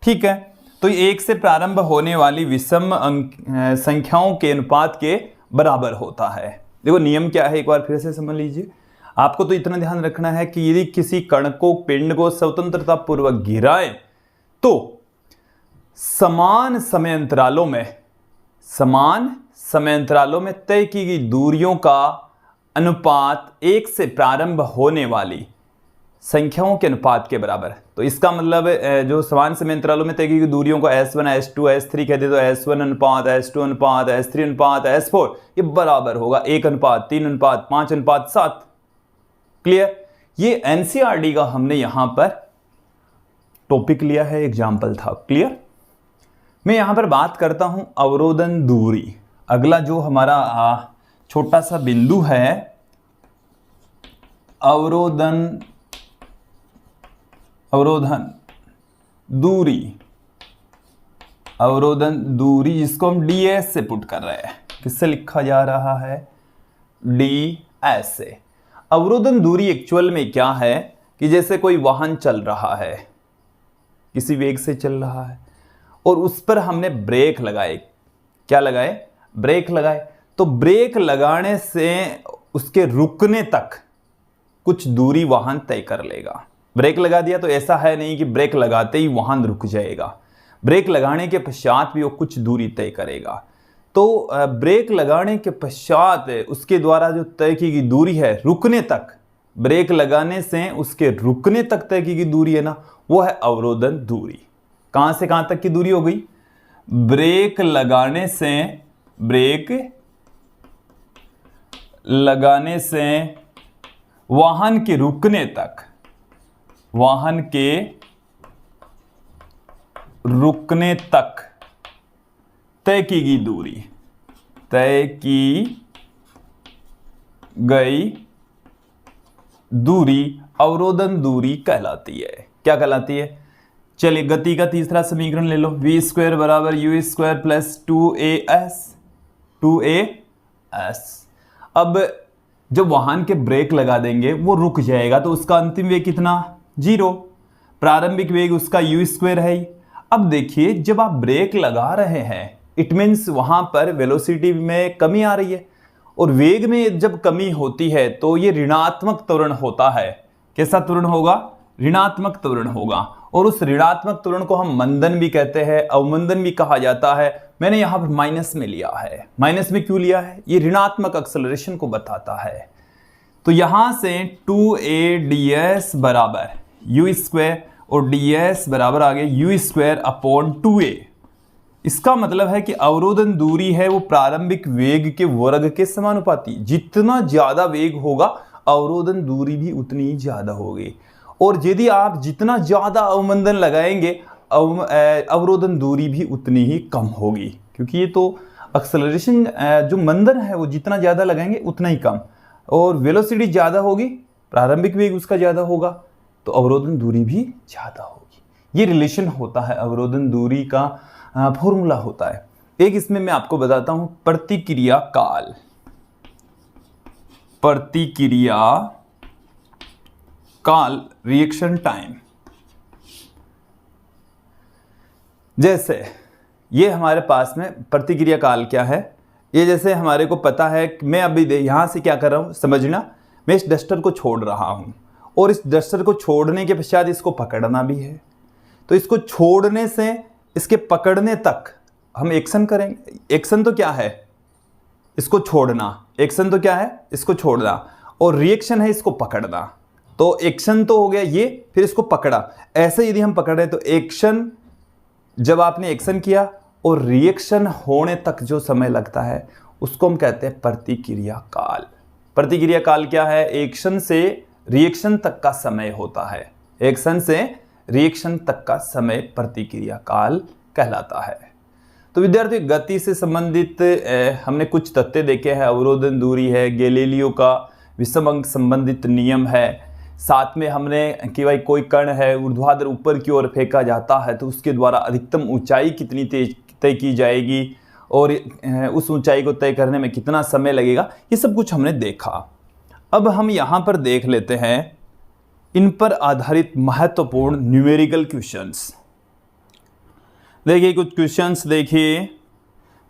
ठीक है। तो ये 1 से प्रारंभ होने वाली विषम संख्याओं के अनुपात के बराबर होता है। देखो नियम क्या है, एक बार फिर से समझ लीजिए। आपको तो इतना ध्यान रखना है कि यदि किसी कण को, पिंड को स्वतंत्रता पूर्वक गिराए तो समान समय अंतरालों में तय की गई दूरियों का अनुपात 1 से प्रारंभ होने वाली संख्याओं के अनुपात के बराबर। तो इसका मतलब जो समान समय अंतरालों में तय की गई दूरियों को s1, s2, s3 कहते, तो s1 अनुपात s2 अनुपात s3 अनुपात s4 ये बराबर होगा 1:3:5:7। क्लियर? ये एनसीईआरटी का हमने यहां पर टॉपिक लिया है, एग्जाम्पल था। क्लियर? मैं यहां पर बात करता हूं अवरोधन दूरी। अगला जो हमारा छोटा सा बिंदु है, अवरोधन दूरी, जिसको हम ds से पुट कर रहे हैं। किससे लिखा जा रहा है? ds से। अवरोधन दूरी एक्चुअल में क्या है कि जैसे कोई वाहन चल रहा है, किसी वेग से चल रहा है, और उस पर हमने ब्रेक लगाए। क्या लगाए? ब्रेक लगाए। तो ब्रेक लगाने से उसके रुकने तक कुछ दूरी वाहन तय कर लेगा। ब्रेक लगा दिया तो ऐसा है नहीं कि ब्रेक लगाते ही वाहन रुक जाएगा, ब्रेक लगाने के पश्चात भी वो कुछ दूरी तय करेगा। तो ब्रेक लगाने के पश्चात उसके द्वारा जो तय की गई दूरी है रुकने तक, ब्रेक लगाने से उसके रुकने तक तय की गई दूरी है ना, वो है अवरोधन दूरी। कहां से कहां तक की दूरी हो गई? ब्रेक लगाने से वाहन के रुकने तक, वाहन के रुकने तक तय की गई दूरी, तय की गई दूरी अवरोधन दूरी कहलाती है। क्या कहलाती है? चलिए गति का तीसरा समीकरण ले लो, v स्क्वायर बराबर u स्क्वायर प्लस 2as। अब जब वाहन के ब्रेक लगा देंगे वो रुक जाएगा तो उसका अंतिम वेग कितना? 0। प्रारंभिक वेग उसका u स्क्वायर है। अब देखिए जब आप ब्रेक लगा रहे हैं इट मीन्स वहां पर वेलोसिटी में कमी आ रही है, और वेग में जब कमी होती है तो ये ऋणात्मक त्वरण होता है। कैसा त्वरण होगा? ऋणात्मक त्वरण होगा। और उस ऋणात्मक त्वरण को हम मंदन भी कहते हैं, अवमंदन भी कहा जाता है। मैंने यहां पर माइनस में लिया है। माइनस में क्यों लिया है? ये ऋणात्मक एक्सेलरेशन को बताता है। तो यहां से 2a ds बराबर u स्क्वायर और ds बराबर आ गया u स्क्वायर अपॉन 2a। इसका मतलब है कि अवरोधन दूरी है वो प्रारंभिक वेग के वर्ग के समानुपाती। जितना ज्यादा वेग होगा अवरोधन दूरी भी उतनी ही ज्यादा होगी, और यदि आप जितना ज्यादा अवमंदन लगाएंगे अवरोधन दूरी भी उतनी ही कम होगी, क्योंकि ये तो एक्सेलरेशन जो मंदन है वो जितना ज्यादा लगाएंगे उतना ही कम, और वेलोसिटी ज्यादा होगी, प्रारंभिक वेग उसका ज्यादा होगा तो अवरोधन दूरी भी ज्यादा होगी। ये रिलेशन होता है, अवरोधन दूरी का फॉर्मूला होता है। एक इसमें मैं आपको बताता हूं, प्रतिक्रिया काल। प्रतिक्रिया काल, रिएक्शन टाइम। जैसे ये हमारे पास में प्रतिक्रिया काल क्या है, ये जैसे हमारे को पता है कि मैं अभी यहां से क्या कर रहा हूं समझना, मैं इस डस्टर को छोड़ रहा हूं और इस डस्टर को छोड़ने के पश्चात इसको पकड़ना भी है। तो इसको छोड़ने से इसके पकड़ने तक हम एक्शन करेंगे। एक्शन तो क्या है? इसको छोड़ना। एक्शन तो क्या है? इसको छोड़ना। और रिएक्शन है इसको पकड़ना। तो एक्शन तो हो गया ये, फिर इसको पकड़ा। ऐसे यदि हम पकड़ रहे तो एक्शन, जब आपने एक्शन किया और रिएक्शन होने तक जो समय लगता है उसको हम कहते हैं प्रतिक्रिया काल। प्रतिक्रिया काल क्या है? एक्शन से रिएक्शन तक का समय होता है। एक्शन से रिएक्शन तक का समय प्रतिक्रिया काल कहलाता है। तो विद्यार्थी गति से संबंधित हमने कुछ तथ्य देखे हैं। अवरोधन दूरी है, गैलीलियो का विषम अंक संबंधित नियम है, साथ में हमने कि भाई कोई कण है ऊर्ध्वाधर ऊपर की ओर फेंका जाता है तो उसके द्वारा अधिकतम ऊंचाई कितनी तय की जाएगी और उस ऊंचाई को तय करने में कितना समय लगेगा, ये सब कुछ हमने देखा। अब हम यहाँ पर देख लेते हैं इन पर आधारित महत्वपूर्ण न्यूमेरिकल क्वेश्चंस। देखिए कुछ क्वेश्चंस देखिए।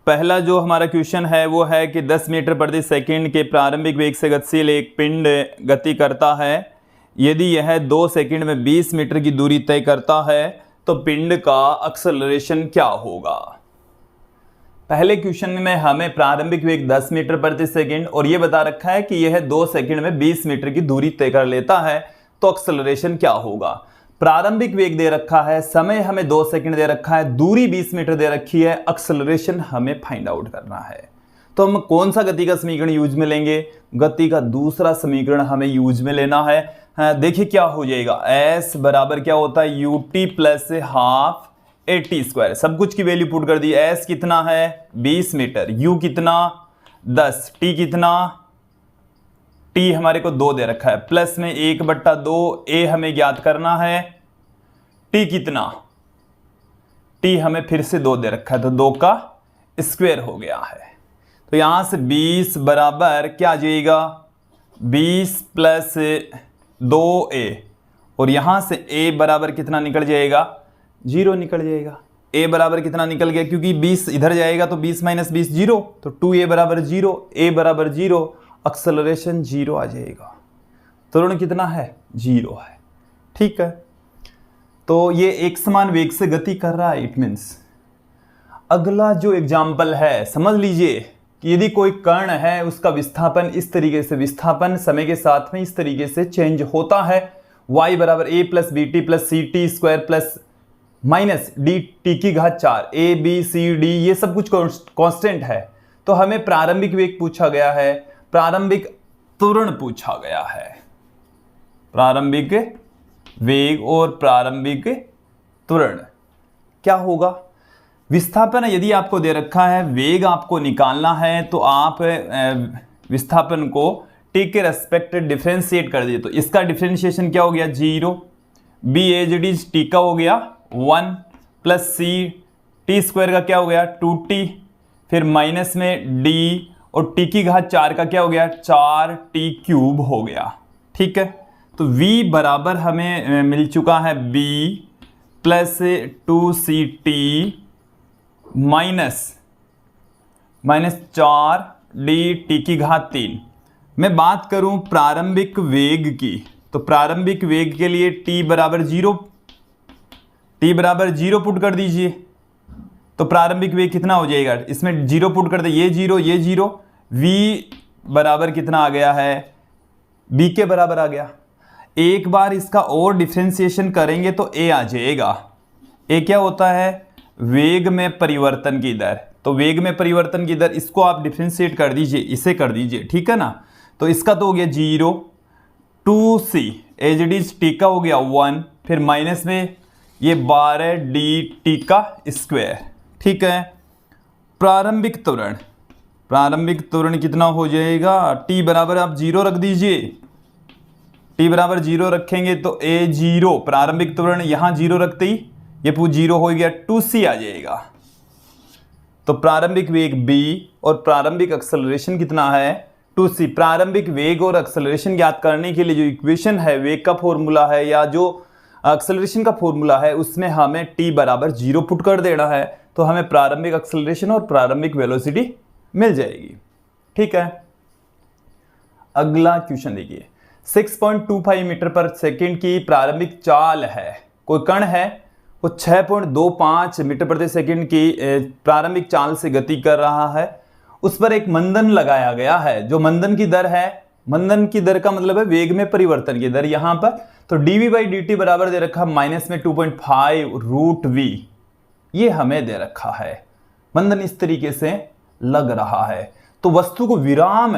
पहला जो हमारा क्वेश्चन है वो है कि 10 मीटर प्रति सेकंड के प्रारंभिक वेग से गतिशील एक पिंड गति करता है। यदि यह 2 सेकंड में 20 मीटर की दूरी तय करता है तो पिंड का एक्सेलरेशन क्या होगा। पहले क्वेश्चन में हमें प्रारंभिक वेग 10 मीटर प्रति सेकंड और यह बता रखा है कि यह 2 सेकंड में 20 मीटर की दूरी तय कर लेता है, तो एक्सेलरेशन क्या होगा। प्रारंभिक वेग दे रखा है, समय हमें 2 सेकंड दे रखा है, दूरी 20 मीटर दे रखी है, एक्सेलरेशन हमें फाइंड आउट करना है। तो हम कौन सा गति का समीकरण यूज में लेंगे? गति का दूसरा समीकरण हमें यूज में लेना है। देखिए क्या हो जाएगा, s बराबर क्या होता है ut plus half at square. सब कुछ की वैल्यू पुट कर दी। s कितना है 20 मीटर, u कितना 10, t कितना, t हमारे को 2 दे रखा है, प्लस में 1/2 a हमें ज्ञात करना है, t कितना, t हमें फिर से 2 दे रखा है तो 2 का स्क्वायर हो गया है। तो यहां से 20 बराबर क्या आ जाएगा 20 प्लस 2a, और यहां से a बराबर कितना निकल जाएगा 0 निकल जाएगा। a बराबर कितना निकल गया, क्योंकि 20 इधर जाएगा तो 20 - 20 0, तो 2a बराबर 0, a बराबर 0, एक्सेलरेशन 0 आ जाएगा। त्वरण कितना है 0 है। ठीक है, तो ये एक समान वेग से गति कर रहा है, इट मीन्स। अगला जो एग्जाम्पल है, समझ लीजिए कि यदि कोई कण है उसका विस्थापन इस तरीके से, विस्थापन समय के साथ में इस तरीके से चेंज होता है, y बराबर a plus b t plus c t square plus minus d t की घात 4, ए बी सी डी ये सब कुछ कांस्टेंट है। तो हमें प्रारंभिक वेग पूछा गया है, प्रारंभिक त्वरण पूछा गया है, प्रारंभिक वेग और प्रारंभिक त्वरण क्या होगा। विस्थापन यदि आपको दे रखा है, वेग आपको निकालना है, तो आप विस्थापन को टी के रेस्पेक्ट डिफरेंशिएट कर दिए। तो इसका डिफरेंशिएशन क्या हो गया, 0, b as it is t का हो गया 1 प्लस सी टी स्क्वायर का क्या हो गया 2t, फिर माइनस में d और t की घात 4 का क्या हो गया 4t क्यूब हो गया। ठीक है, तो v बराबर हमें मिल चुका है b plus 2ct minus 4d t की घात 3। मैं बात करूं प्रारंभिक वेग की, तो प्रारंभिक वेग के लिए t बराबर 0 पुट कर दीजिए, तो प्रारंभिक वेग कितना हो जाएगा, इसमें 0 पुट कर दे, ये 0, v बराबर कितना आ गया है, b के बराबर आ गया। एक बार इसका और डिफरेंशिएशन करेंगे तो a आ जाएगा। a क्या होता है, वेग में परिवर्तन की दर। तो वेग में परिवर्तन की दर, इसको आप डिफरेंशिएट कर दीजिए, इसे कर दीजिए, ठीक है ना। तो इसका तो हो गया 0, 2c as it is t का हो गया 1, फिर माइनस में ये 12dt का स्क्वायर। ठीक है, प्रारंभिक त्वरण कितना हो जाएगा, t बराबर आप 0 रख दीजिए, t बराबर 0 रखेंगे तो a0 प्रारंभिक त्वरण यहां 0 रखते ही ये 0 हो गया, 2c आ जाएगा। तो प्रारंभिक वेग b और प्रारंभिक एक्सेलरेशन कितना है 2c। प्रारंभिक वेग और एक्सेलरेशन ज्ञात करने के लिए जो इक्वेशन है, वेग का फॉर्मूला है या जो एक्सेलरेशन का फॉर्मूला है, उसमें हमें t बराबर 0 पुट कर देना है, तो हमें प्रारंभिक एक्सेलरेशन और प्रारंभिक वेलोसिटी मिल जाएगी। ठीक है, अगला क्वेश्चन देखिए, 6.25 मीटर पर सेकंड की प्रारंभिक चाल है, कोई कण है वो 6.25 मीटर प्रति सेकंड की प्रारंभिक चाल से गति कर रहा है, उस पर एक मंदन लगाया गया है। जो मंदन की दर है, मंदन की दर का मतलब है वेग में परिवर्तन की दर यहां पर, तो dv बाई dt बराबर दे रखा माइनस में 2.5 रूट v, ये हमें दे रखा है। मंदन इस तरीके से लग रहा है, तो वस्तु को विराम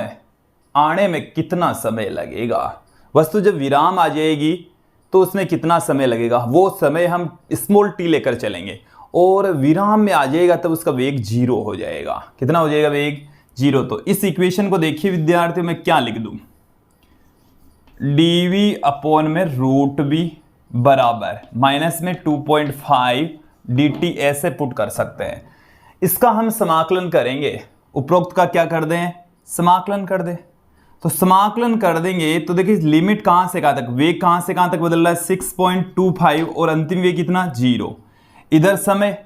आने में कितना समय लगेगा, वस्तु जब विराम आ जाएगी तो उसमें कितना समय लगेगा, वो समय हम स्मॉल t लेकर चलेंगे, और विराम में आ जाएगा तब उसका वेग 0 हो जाएगा। कितना हो जाएगा वेग 0। तो इस इक्वेशन को देखिए विद्यार्थियों, मैं क्या लिख दूं, dv अपॉन में रूट v बराबर माइनस में 2.5 dt ऐसे पुट कर सकते हैं। इसका हम समाकलन करेंगे, उपरोक्त का क्या कर दें, समाकलन कर दें। तो समाकलन कर देंगे तो देखिए लिमिट कहां से कहां तक, वेग कहां से कहां तक बदल रहा है 6.25 और अंतिम वेग कितना 0। इधर समय,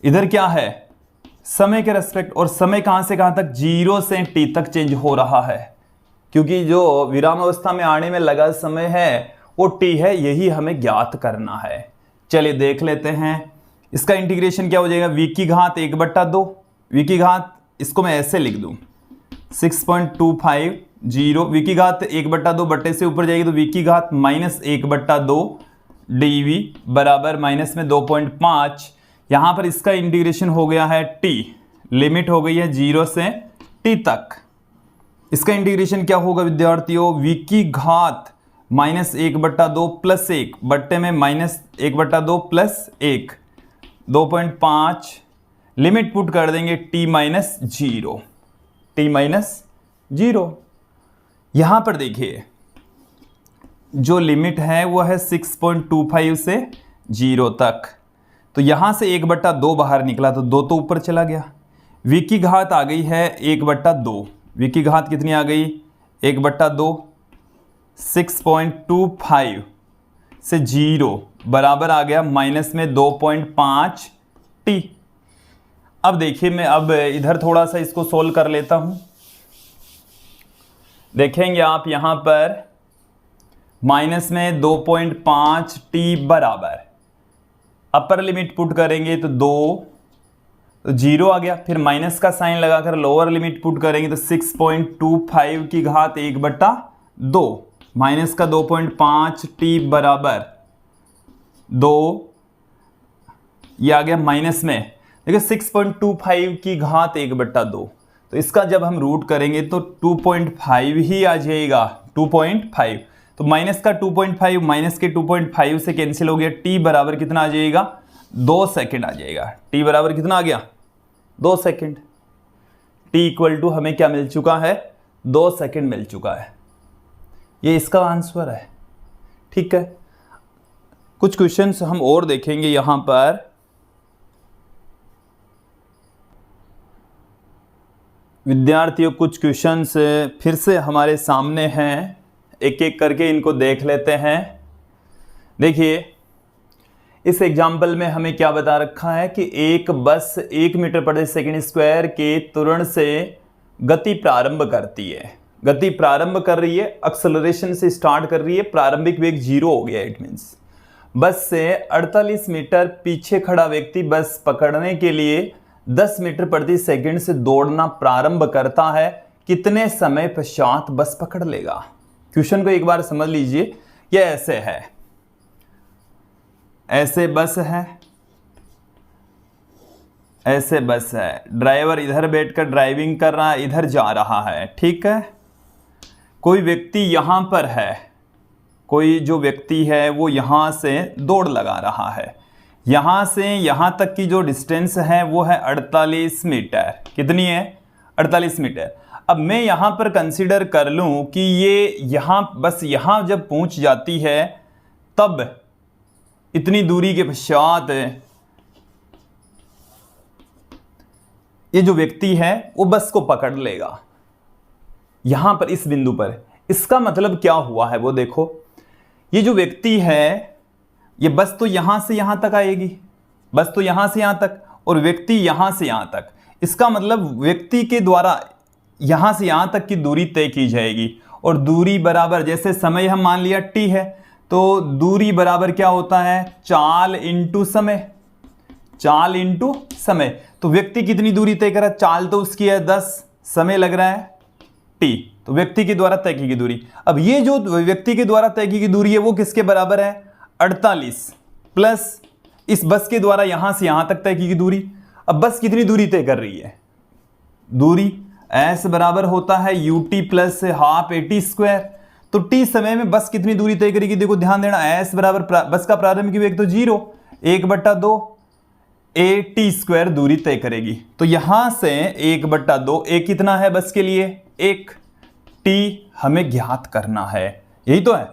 इधर क्या है समय के रेस्पेक्ट, और समय कहां से कहां तक 0 से t तक चेंज हो रहा है, क्योंकि जो विराम अवस्था में आने में लगा समय है वो t है, यही हमें ज्ञात करना है। चलिए देख लेते हैं, इसका इंटीग्रेशन क्या हो जाएगा, v की घात 1/2, v की घात इसको मैं ऐसे लिख दूं 6.25 0, v की घात 1/2 बट्टे से ऊपर जाएगी तो v की घात माइनस 1/2 dv बराबर माइनस में 2.5। यहां पर इसका इंटीग्रेशन हो गया है t, लिमिट हो गई है 0 से t तक। इसका इंटीग्रेशन क्या होगा विद्यार्थियों, v की घात माइनस 1/2 प्लस 1 बट्टे में माइनस 1/2 प्लस 1, 2.5, लिमिट पुट कर देंगे t माइनस 0, t माइनस 0। यहां पर देखिए जो लिमिट है वो है 6.25 से 0 तक, तो यहां से 1/2 बाहर निकला तो 2 तो ऊपर चला गया, v की घात आ गई है 1/2, v की घात कितनी आ गई 1/2, 6.25 से 0 बराबर आ गया माइनस में 2.5 t। अब देखिए मैं अब इधर थोड़ा सा इसको सोल्व कर लेता हूं। देखेंगे आप यहां पर माइनस में 2.5 टी बराबर, अपर लिमिट पुट करेंगे तो 2, तो 0 आ गया। फिर माइनस का साइन लगाकर लोअर लिमिट पुट करेंगे तो 6.25 की घात 1/2, माइनस का 2.5 टी बराबर 2, ये आ गया माइनस में। देखिए 6.25 की घात 1/2, तो इसका जब हम रूट करेंगे तो 2.5 ही आ जाएगा, 2.5। तो माइनस का 2.5 माइनस के 2.5 से कैंसिल हो गया। टी बराबर कितना आ जाएगा, 2 सेकेंड आ जाएगा। टी बराबर कितना आ गया, 2 सेकेंड। टी इक्वल टू हमें क्या मिल चुका है, 2 सेकेंड मिल चुका है। ये इसका आंसर है। ठीक है, कुछ क्वेश्चंस हम और देखेंगे यहां पर। विद्यार्थियों कुछ क्वेश्चंस फिर से हमारे सामने हैं, एक एक करके इनको देख लेते हैं। देखिए इस एग्जाम्पल में हमें क्या बता रखा है कि एक बस 1 मीटर प्रति सेकंड स्क्वायर के त्वरण से गति प्रारंभ करती है। गति प्रारंभ कर रही है, एक्सेलरेशन से स्टार्ट कर रही है, प्रारंभिक वेग 0 हो गया। इट मीन्स बस से 48 मीटर पीछे खड़ा व्यक्ति बस पकड़ने के लिए 10 मीटर प्रति सेकंड से दौड़ना प्रारंभ करता है, कितने समय पश्चात बस पकड़ लेगा। क्वेश्चन को एक बार समझ लीजिए। यह ऐसे है, ऐसे बस है, ऐसे बस है, ड्राइवर इधर बैठकर ड्राइविंग कर रहा है, इधर जा रहा है। ठीक है, कोई व्यक्ति यहां पर है, कोई जो व्यक्ति है वो यहां से दौड़ लगा रहा है। यहां से यहां तक की जो डिस्टेंस है वो है 48 मीटर। कितनी है, 48 मीटर। अब मैं यहां पर कंसीडर कर लूं कि ये यहां बस यहां जब पहुंच जाती है तब इतनी दूरी के पश्चात ये जो व्यक्ति है वो बस को पकड़ लेगा यहां पर, इस बिंदु पर। इसका मतलब क्या हुआ है वो देखो, ये जो व्यक्ति है ये बस तो यहां से यहां तक आएगी, बस तो यहां से यहां तक, और व्यक्ति यहां से यहां तक। इसका मतलब व्यक्ति के द्वारा यहां से यहां तक की दूरी तय की जाएगी, और दूरी बराबर, जैसे समय हम मान लिया t है, तो दूरी बराबर क्या होता है, चाल इंटू समय, चाल इंटू समय। तो व्यक्ति कितनी दूरी तय करा, चाल तो उसकी है 10, समय लग रहा है t, तो व्यक्ति के द्वारा तय की गई दूरी। अब ये जो व्यक्ति के द्वारा तय की गई दूरी है वो किसके बराबर है, 48 प्लस इस बस के द्वारा यहां से यहां तक तय की गई दूरी। अब बस कितनी दूरी तय कर रही है, दूरी s बराबर होता है ut plus half at square. तो t समय में बस कितनी दूरी तय करेगी, देखो ध्यान देना, s बराबर बस का प्रारंभिक वेग तो 0, 1/2 at स्क्वायर दूरी तय करेगी। तो यहां से 1/2, एक कितना है बस के लिए, 1, t हमें ज्ञात करना है, यही तो है।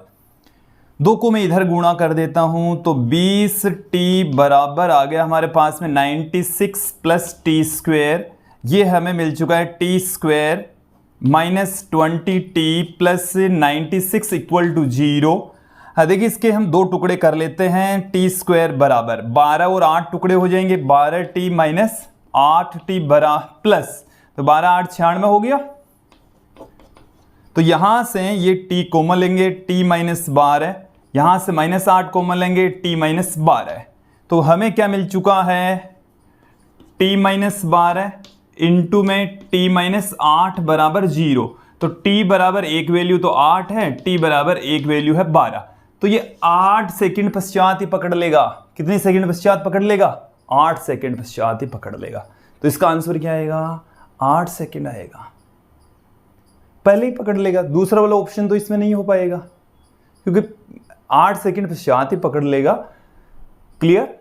2 को मैं इधर गुणा कर देता हूं तो 20t बराबर आ गया हमारे पास में 96 प्लस टी स्क्वायर, ये हमें मिल चुका है t square minus 20t plus 96 equal to 0। हाँ देखिए इसके हम 2 टुकड़े कर लेते हैं, टी स्क्वायर बराबर 12 और 8 टुकड़े हो जाएंगे, 12t माइनस 8t बराबर प्लस, तो 12 8 96 हो गया। तो यहां से ये t कॉमन लेंगे, t माइनस 12, यहां से माइनस 8 कॉमन लेंगे, t माइनस 12। तो हमें क्या मिल चुका है, t माइनस 12 इंटू में t माइनस 8 बराबर 0। तो t बराबर 1 वैल्यू तो 8 है, t बराबर 1 वैल्यू है 12। तो ये 8 सेकंड पश्चात ही पकड़ लेगा। कितने सेकंड पश्चात पकड़ लेगा, 8 सेकंड पश्चात ही पकड़ लेगा। तो इसका आंसर क्या आएगा, 8 सेकंड आएगा, पहले ही पकड़ लेगा। दूसरा वाला ऑप्शन तो इसमें नहीं हो पाएगा क्योंकि 8 सेकंड पश्चात ही पकड़ लेगा। क्लियर,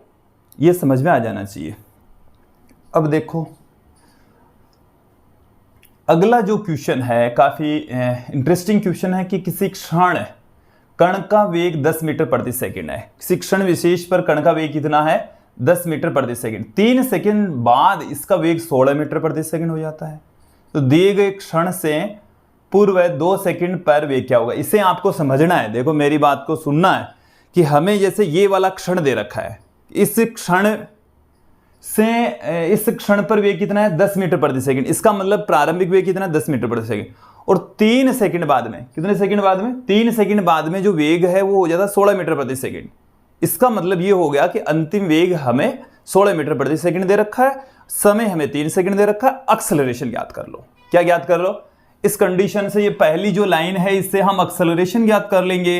ये समझ में आ जाना चाहिए। अब देखो अगला जो क्वेश्चन है काफी इंटरेस्टिंग क्वेश्चन है कि किसी क्षण कण का वेग 10 मीटर प्रति सेकंड है। किसी क्षण विशेष पर कण का वेग कितना है, 10 मीटर प्रति सेकंड। 3 सेकंड बाद इसका वेग 16 मीटर प्रति सेकंड हो जाता है। तो दिए गए क्षण से पूर्व 2 सेकंड पर वेग क्या होगा, इसे आपको समझना है। देखो मेरी बात को सुनना है कि हमें जैसे ये वाला क्षण दे रखा है, इस क्षण से इस क्षण पर वेग कितना है, 10 मीटर प्रति सेकंड। इसका मतलब प्रारंभिक वेग कितना है, 10 मीटर प्रति सेकंड। और 3 सेकंड बाद में, कितने सेकंड बाद में, 3 सेकंड बाद में जो वेग है वो हो जाता है 16 मीटर प्रति सेकंड। इसका मतलब ये हो गया कि अंतिम वेग हमें 16 मीटर प्रति सेकंड दे रखा है, समय हमें 3 सेकंड दे रखा है। एक्सेलरेशन ज्ञात कर लो। क्या ज्ञात कर लो? इस कंडीशन से ये पहली जो लाइन है इससे हम एक्सेलरेशन ज्ञात कर लेंगे।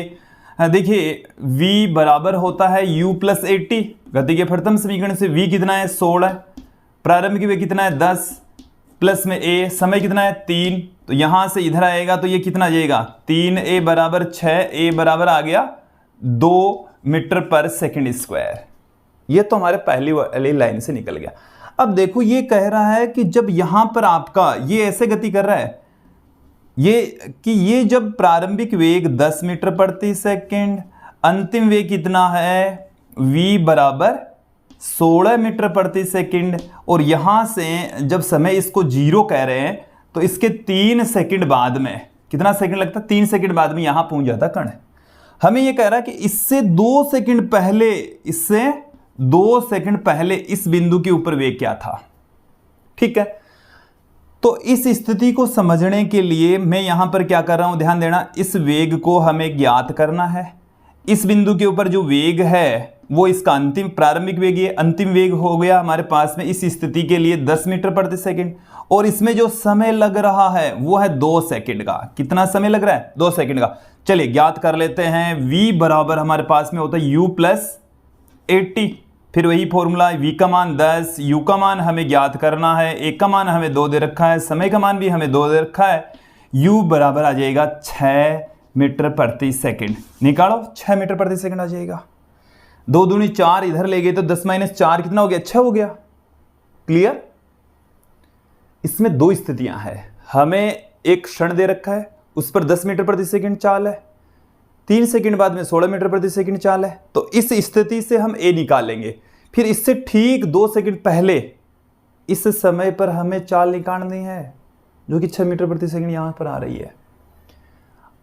देखिए v बराबर होता है u प्लस 80। गति के प्रथम समीकरण से v कितना है 16, प्रारंभिक वेग कितना है 10, प्लस में a, समय कितना है 3, तो यहां से इधर आएगा तो ये कितना आ जाएगा 3a बराबर 6, a बराबर आ गया 2 मीटर पर सेकंड स्क्वायर। ये तो हमारे पहली वाली लाइन से निकल गया। अब देखो ये कह रहा है कि जब यहां पर आपका ये ऐसे गति कर रहा है, ये जब प्रारंभिक वेग 10 मीटर प्रति सेकंड, अंतिम वेग कितना है v बराबर 16 मीटर प्रति सेकंड, और यहां से जब समय इसको 0 कह रहे हैं तो इसके 3 सेकंड बाद में, कितना सेकंड लगता है 3 सेकंड बाद में यहां पहुंच जाता कण। हमें ये कह रहा है कि इससे 2 सेकंड पहले इस बिंदु के ऊपर वेग क्या था। ठीक है, तो इस स्थिति को समझने के लिए मैं यहां पर क्या कर रहा हूं, ध्यान देना, इस वेग को हमें ज्ञात करना है। इस बिंदु के ऊपर जो वेग है वो इसका अंतिम प्रारंभिक वेग है, अंतिम वेग हो गया हमारे पास में इस स्थिति के लिए 10 मीटर प्रति सेकंड, और इसमें जो समय लग रहा है वो है 2 सेकंड का। कितना समय लग रहा है 2 सेकंड का। चलिए ज्ञात कर लेते हैं। v बराबर हमारे पास में होता है u प्लस 80, फिर वही फॉर्मूला, v का मान 10, u का मान हमें ज्ञात करना है, a का मान हमें 2 दे रखा है, समय का मान भी हमें 2 दे रखा है। u बराबर आ जाएगा 6 मीटर प्रति सेकंड। निकालो, 6 मीटर प्रति सेकंड आ जाएगा। 2 दूनी 4 इधर ले गए तो 10 माइनस 4 कितना हो गया 6 हो गया। क्लियर? इसमें 2 स्थितियां हैं। हमें एक क्षण दे रखा है, उस पर 10 मीटर प्रति सेकंड चाल है, 3 सेकंड बाद में 16 मीटर प्रति सेकंड चाल है। तो इस स्थिति से हम a निकालेंगे। फिर इससे ठीक 2 सेकंड पहले इस समय पर हमें चाल निकालनी है जो कि 6 मीटर प्रति सेकंड यहां पर आ रही है।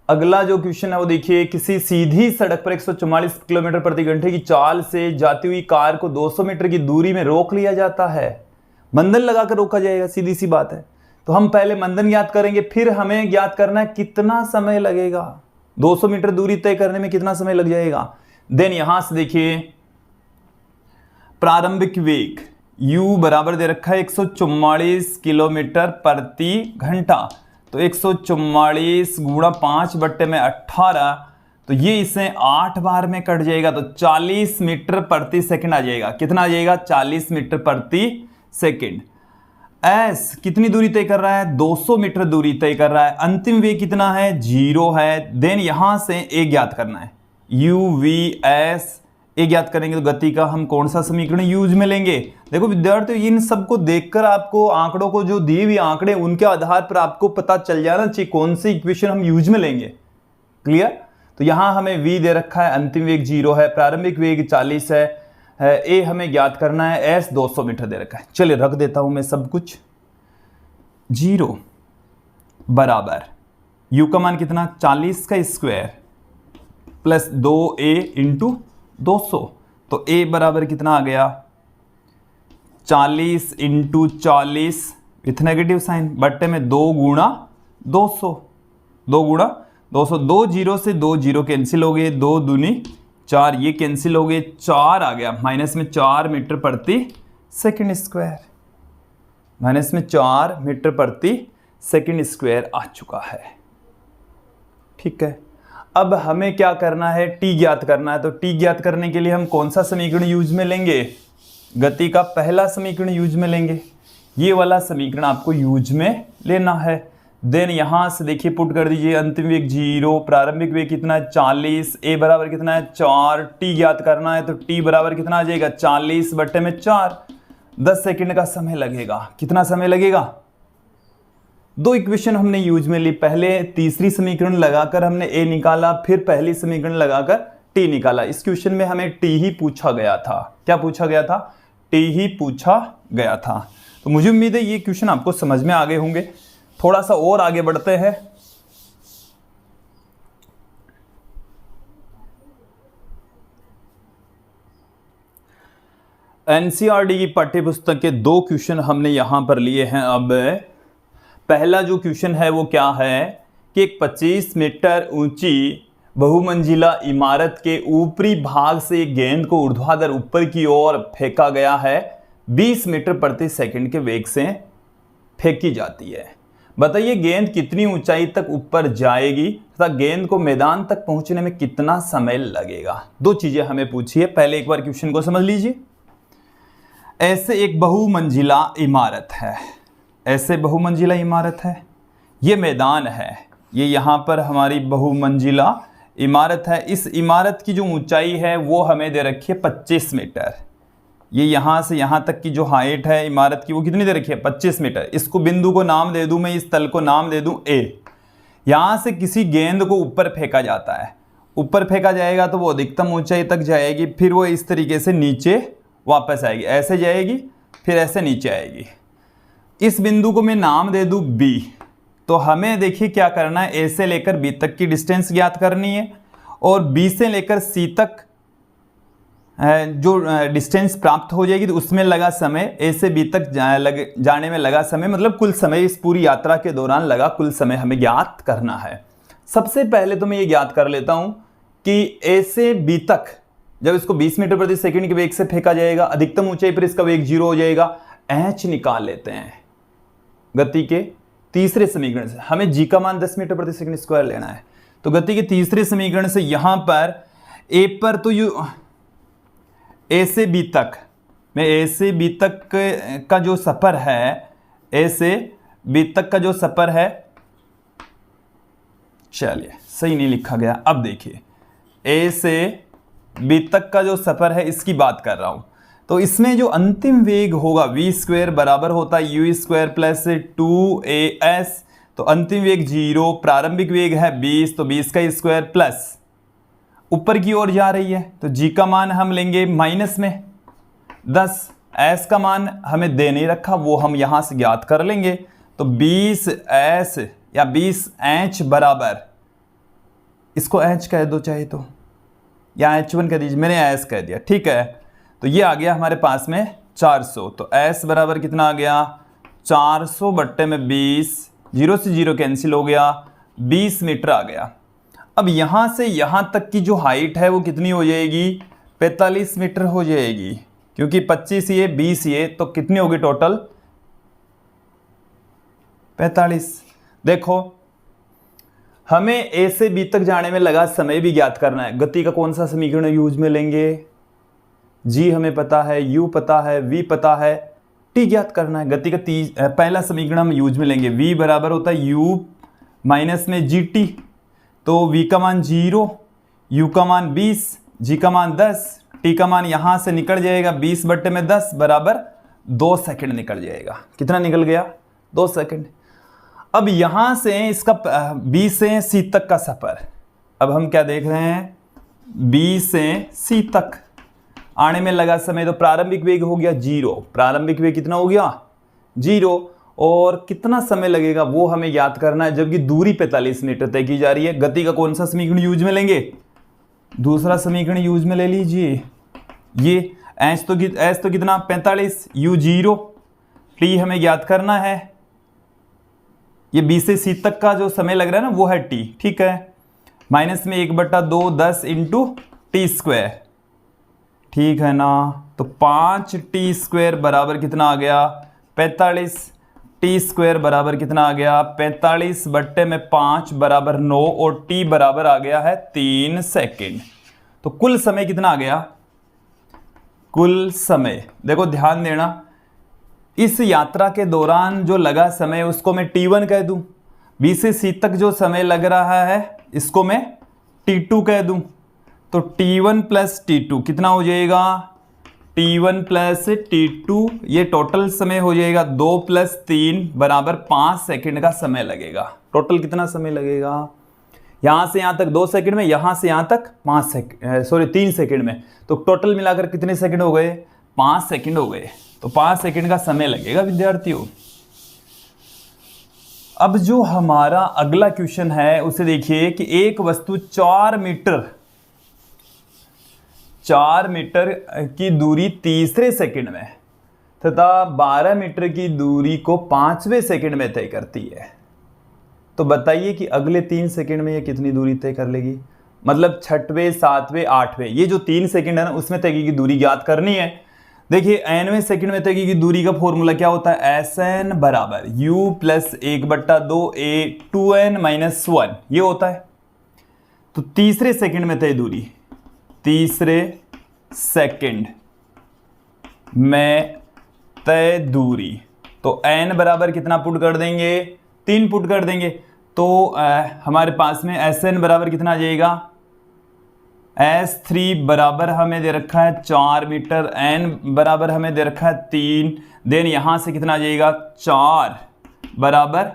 अगला जो क्वेश्चन है वो देखिए, किसी सीधी सड़क पर 144 किलोमीटर प्रति घंटे की चाल से जाती हुई कार को 200 मीटर की दूरी में रोक लिया जाता है। मंदन लगाकर रोका जाएगा, सीधी सी बात है। तो हम पहले मंदन ज्ञात करेंगे, फिर हमें ज्ञात करना है कितना समय लगेगा, 200 मीटर दूरी तय करने में कितना समय लग जाएगा। देन यहां से देखिए प्रारंभिक वेग u बराबर दे रखा है 144 किलोमीटर प्रति घंटा, तो 144 गुणा 5/18, तो ये इसे 8 बार में कट जाएगा तो 40 मीटर प्रति सेकंड आ जाएगा। कितना आ जाएगा 40 मीटर प्रति सेकंड। एस कितनी दूरी तय कर रहा है 200 मीटर दूरी तय कर रहा है। अंतिम वेग कितना है 0 है। देन यहां से ए ज्ञात करना है, u v s ए ज्ञात करेंगे तो गति का हम कौन सा समीकरण यूज में लेंगे। देखो विद्यार्थियों, इन सबको देखकर आपको आंकड़ों को जो दिए हुए आंकड़े उनके आधार पर आपको पता चल जाना चाहिए कौन सी इक्वेशन हम यूज में लेंगे। क्लियर? तो यहां हमें v दे रखा है, अंतिम वेग 0 है, प्रारंभिक वेग 40 है, ए हमें ज्ञात करना है, एस 200 मीटर दे रखा है। चलिए रख देता हूं मैं सब कुछ। 0 बराबर u का मान कितना 40 का स्क्वायर प्लस 2a इंटू 200, तो a बराबर कितना आ गया 40 इंटू 40 विथ नेगेटिव साइन बट्टे में 2 गुणा 200, 2 गुणा 200, 2 0 से 2 0 कैंसिल हो गए, 2 दूनी 4 ये कैंसिल हो गए, 4 आ गया, माइनस में 4 मीटर प्रति सेकंड स्क्वायर, माइनस में 4 मीटर प्रति सेकंड स्क्वायर आ चुका है। ठीक है, अब हमें क्या करना है t ज्ञात करना है। तो t ज्ञात करने के लिए हम कौन सा समीकरण यूज में लेंगे, गति का पहला समीकरण यूज में लेंगे। ये वाला समीकरण आपको यूज में लेना है। देन यहां से देखिए पुट कर दीजिए, अंतिम वेग 0, प्रारंभिक वेग कितना है 40, a बराबर कितना है 4, t ज्ञात करना है तो t बराबर कितना आ जाएगा 40 बट्टे में 4, 10 सेकंड का समय लगेगा। कितना समय लगेगा, 2 इक्वेशन हमने यूज में ली, पहले तीसरी समीकरण लगाकर हमने a निकाला, फिर पहली समीकरण लगाकर t निकाला। इस क्वेश्चन में हमें t ही पूछा गया था। क्या पूछा गया था, t ही पूछा गया था। तो मुझे उम्मीद है ये क्वेश्चन आपको समझ में आ गए होंगे। थोड़ा सा और आगे बढ़ते हैं। एनसीईआरटी की पाठ्य पुस्तक के 2 क्वेश्चन हमने यहां पर लिए हैं। अब पहला जो क्वेश्चन है वो क्या है कि एक 25 मीटर ऊंची बहुमंजिला इमारत के ऊपरी भाग से गेंद को ऊर्ध्वाधर ऊपर की ओर फेंका गया है, 20 मीटर प्रति सेकंड के वेग से फेंकी जाती है। बताइए गेंद कितनी ऊंचाई तक ऊपर जाएगी तथा गेंद को मैदान तक पहुंचने में कितना समय लगेगा। दो चीजें हमें पूछी है, पहले एक बार क्वेश्चन को समझ लीजिए। ऐसे एक बहुमंजिला इमारत है, ऐसे बहुमंजिला इमारत है, ये मैदान है, ये यहाँ पर हमारी बहुमंजिला इमारत है। इस इमारत की जो ऊंचाई है वो हमें दे रखी है 25 मीटर। ये यहाँ से यहाँ तक की जो हाइट है इमारत की वो कितनी दे रखी है 25 मीटर। इसको बिंदु को नाम दे दूं मैं, इस तल को नाम दे दूं A। यहाँ से किसी गेंद को ऊपर फेंका जाता है, ऊपर फेंका जाएगा तो वो अधिकतम ऊंचाई तक जाएगी, फिर वो इस तरीके से नीचे वापस आएगी, ऐसे जाएगी फिर ऐसे नीचे आएगी। इस बिंदु को मैं नाम दे दूं B। तो हमें देखिए क्या करना है, A से लेकर B तक की डिस्टेंस ज्ञात करनी है और B से लेकर C तक जो डिस्टेंस प्राप्त हो जाएगी तो उसमें लगा समय, A से B तक जाने में लगा समय, मतलब कुल समय इस पूरी यात्रा के दौरान लगा कुल समय हमें ज्ञात करना है। सबसे पहले तो मैं ये ज्ञात कर लेता हूं कि A से B तक जब इसको 20 मीटर प्रति सेकंड के वेग से फेंका जाएगा, अधिकतम ऊंचाई पर इसका वेग 0 हो जाएगा। h निकाल लेते हैं गति के तीसरे समीकरण से। हमें g का मान 10 मीटर प्रति सेकंड स्क्वायर लेना है, तो गति के तीसरे समीकरण से यहां पर A पर तो A से B तक, मैं A से B तक का जो सफर है, A से B तक का जो सफर है, चलिए सही नहीं लिखा गया, अब देखिए A से B तक का जो सफर है इसकी बात कर रहा हूं। तो इसमें जो अंतिम वेग होगा v² बराबर होता है u² प्लस 2as, तो अंतिम वेग 0, प्रारंभिक वेग है 20, तो 20 का स्क्वायर प्लस ऊपर की ओर जा रही है तो g का मान हम लेंगे माइनस में 10, s का मान हमें दे नहीं रखा वो हम यहां से ज्ञात कर लेंगे। तो 20s या 20h बराबर, इसको h कह दो चाहे तो, या h1 कह दीजिए, मैंने s कह दिया, ठीक है। तो ये आ गया हमारे पास में 400, तो s बराबर कितना आ गया 400 बट्टे में 20, 0 से 0 कैंसिल हो गया, 20 मीटर आ गया। अब यहां से यहां तक की जो हाइट है वो कितनी हो जाएगी 45 मीटर हो जाएगी, क्योंकि 25 ये 20 ये, तो कितनी होगी टोटल 45। देखो हमें A से B तक जाने में लगा समय भी ज्ञात करना है। गति का कौन सा समीकरण यूज में लेंगे, G हमें पता है, U पता है, V पता है, T ज्ञात करना है। गति का पहला समीकरण हम यूज में लेंगे, V बराबर होता है U माइनस में GT, तो V का मान 0, U का मान 20, G का मान 10, T का मान यहां से निकल जाएगा 20 बट्टे में 10 बराबर 2 सेकंड निकल जाएगा। कितना निकल गया 2 सेकंड। अब यहां से इसका B से C तक का सफर, अब हम क्या देख रहे हैं B से C तक आने में लगा समय, तो प्रारंभिक वेग हो गया 0, प्रारंभिक वेग कितना हो गया 0, और कितना समय लगेगा वो हमें याद करना है, जबकि दूरी 45 मीटर तय की जा रही है। गति का कौन सा समीकरण यूज में लेंगे, दूसरा समीकरण यूज में ले लीजिए। ये h तो कितना 45, u0, t हमें ज्ञात करना है, ये B से C तक का जो समय लग रहा है ना वो है t, ठीक है। माइनस में 1/2 10 इंटू t², ठीक है ना। तो 5t² बराबर कितना आ गया 45, t² बराबर कितना आ गया 45 बट्टे में 5 बराबर 9, और t बराबर आ गया है 3 सेकेंड। तो कुल समय कितना आ गया, कुल समय देखो ध्यान देना, इस यात्रा के दौरान जो लगा समय उसको मैं t1 कह दूं, B से C तक जो समय लग रहा है इसको मैं t2 कह दूं, तो t1 प्लस t2 कितना हो जाएगा t1 प्लस t2, ये टोटल समय हो जाएगा 2 + 3 बराबर 5 सेकंड का समय लगेगा। टोटल कितना समय लगेगा, यहां से यहां तक 2 सेकंड में, यहां से यहां तक 3 सेकंड में, तो टोटल मिलाकर कितने सेकंड हो गए 5 सेकंड हो गए। तो 5 सेकंड का समय लगेगा विद्यार्थियों। अब जो हमारा अगला क्वेश्चन है उसे देखिए कि एक वस्तु 4 मीटर की दूरी तीसरे सेकंड में तथा 12 मीटर की दूरी को 5वें सेकंड में तय करती है। तो बताइए कि अगले 3 सेकंड में ये कितनी दूरी तय कर लेगी। मतलब 6वें, 7वें, 8वें, ये जो 3 सेकंड है ना, उसमें तय की दूरी ज्ञात करनी है। देखिए nवें सेकंड में तय की दूरी का फॉर्मूला क्या होता है, Sn बराबर u plus 1/2a 2n minus 1, ये होता है। तो तीसरे सेकंड में तय दूरी, तीसरे सेकंड में तय दूरी, तो n बराबर कितना पुट कर देंगे, 3 पुट कर देंगे। तो हमारे पास में Sn बराबर कितना आ जाएगा, S3 बराबर हमें दे रखा है 4 मीटर, n बराबर हमें दे रखा है 3, देन यहां से कितना आ जाएगा 4 बराबर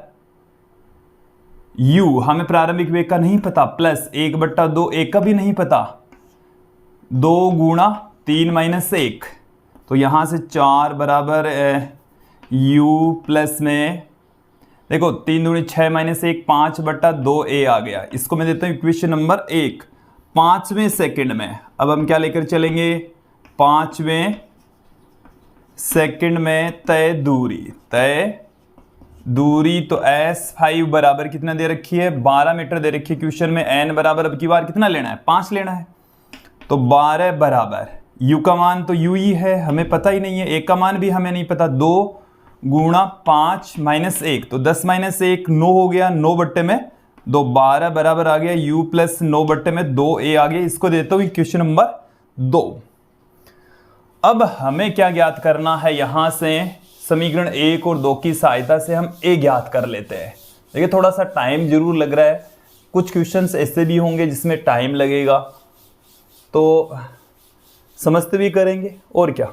u, हमें प्रारंभिक वेग का नहीं पता, प्लस 1/2 a का भी नहीं पता, 2 गुणा 3 माइनस 1, तो यहां से 4 बराबर u प्लस में देखो 3 दूनी 6 माइनस 1 5/2a आ गया। इसको मैं देता हूं इक्वेशन नंबर 1। 5वें सेकंड में अब हम क्या लेकर चलेंगे, 5वें सेकंड में तय दूरी, तो S5 बराबर कितना दे रखी है, 12 मीटर दे रखी है क्वेश्चन में। n बराबर अब की बार कितना लेना है, 5 लेना है। तो 12 बराबर u का मान तो u ही है, हमें पता ही नहीं है, a का मान भी हमें नहीं पता, 2 गुणा 5 माइनस 1, तो 10 माइनस 1 9 हो गया, 9/2 12 बराबर आ गया u प्लस 9/2a आ गया। इसको देता हूं क्वेश्चन नंबर 2। अब हमें क्या ज्ञात करना है, यहां से समीकरण 1 और 2 की सहायता से हम a ज्ञात कर लेते हैं। देखिए थोड़ा सा टाइम जरूर लग रहा है, कुछ क्वेश्चंस ऐसे भी होंगे जिसमें टाइम लगेगा, तो समझते भी करेंगे और क्या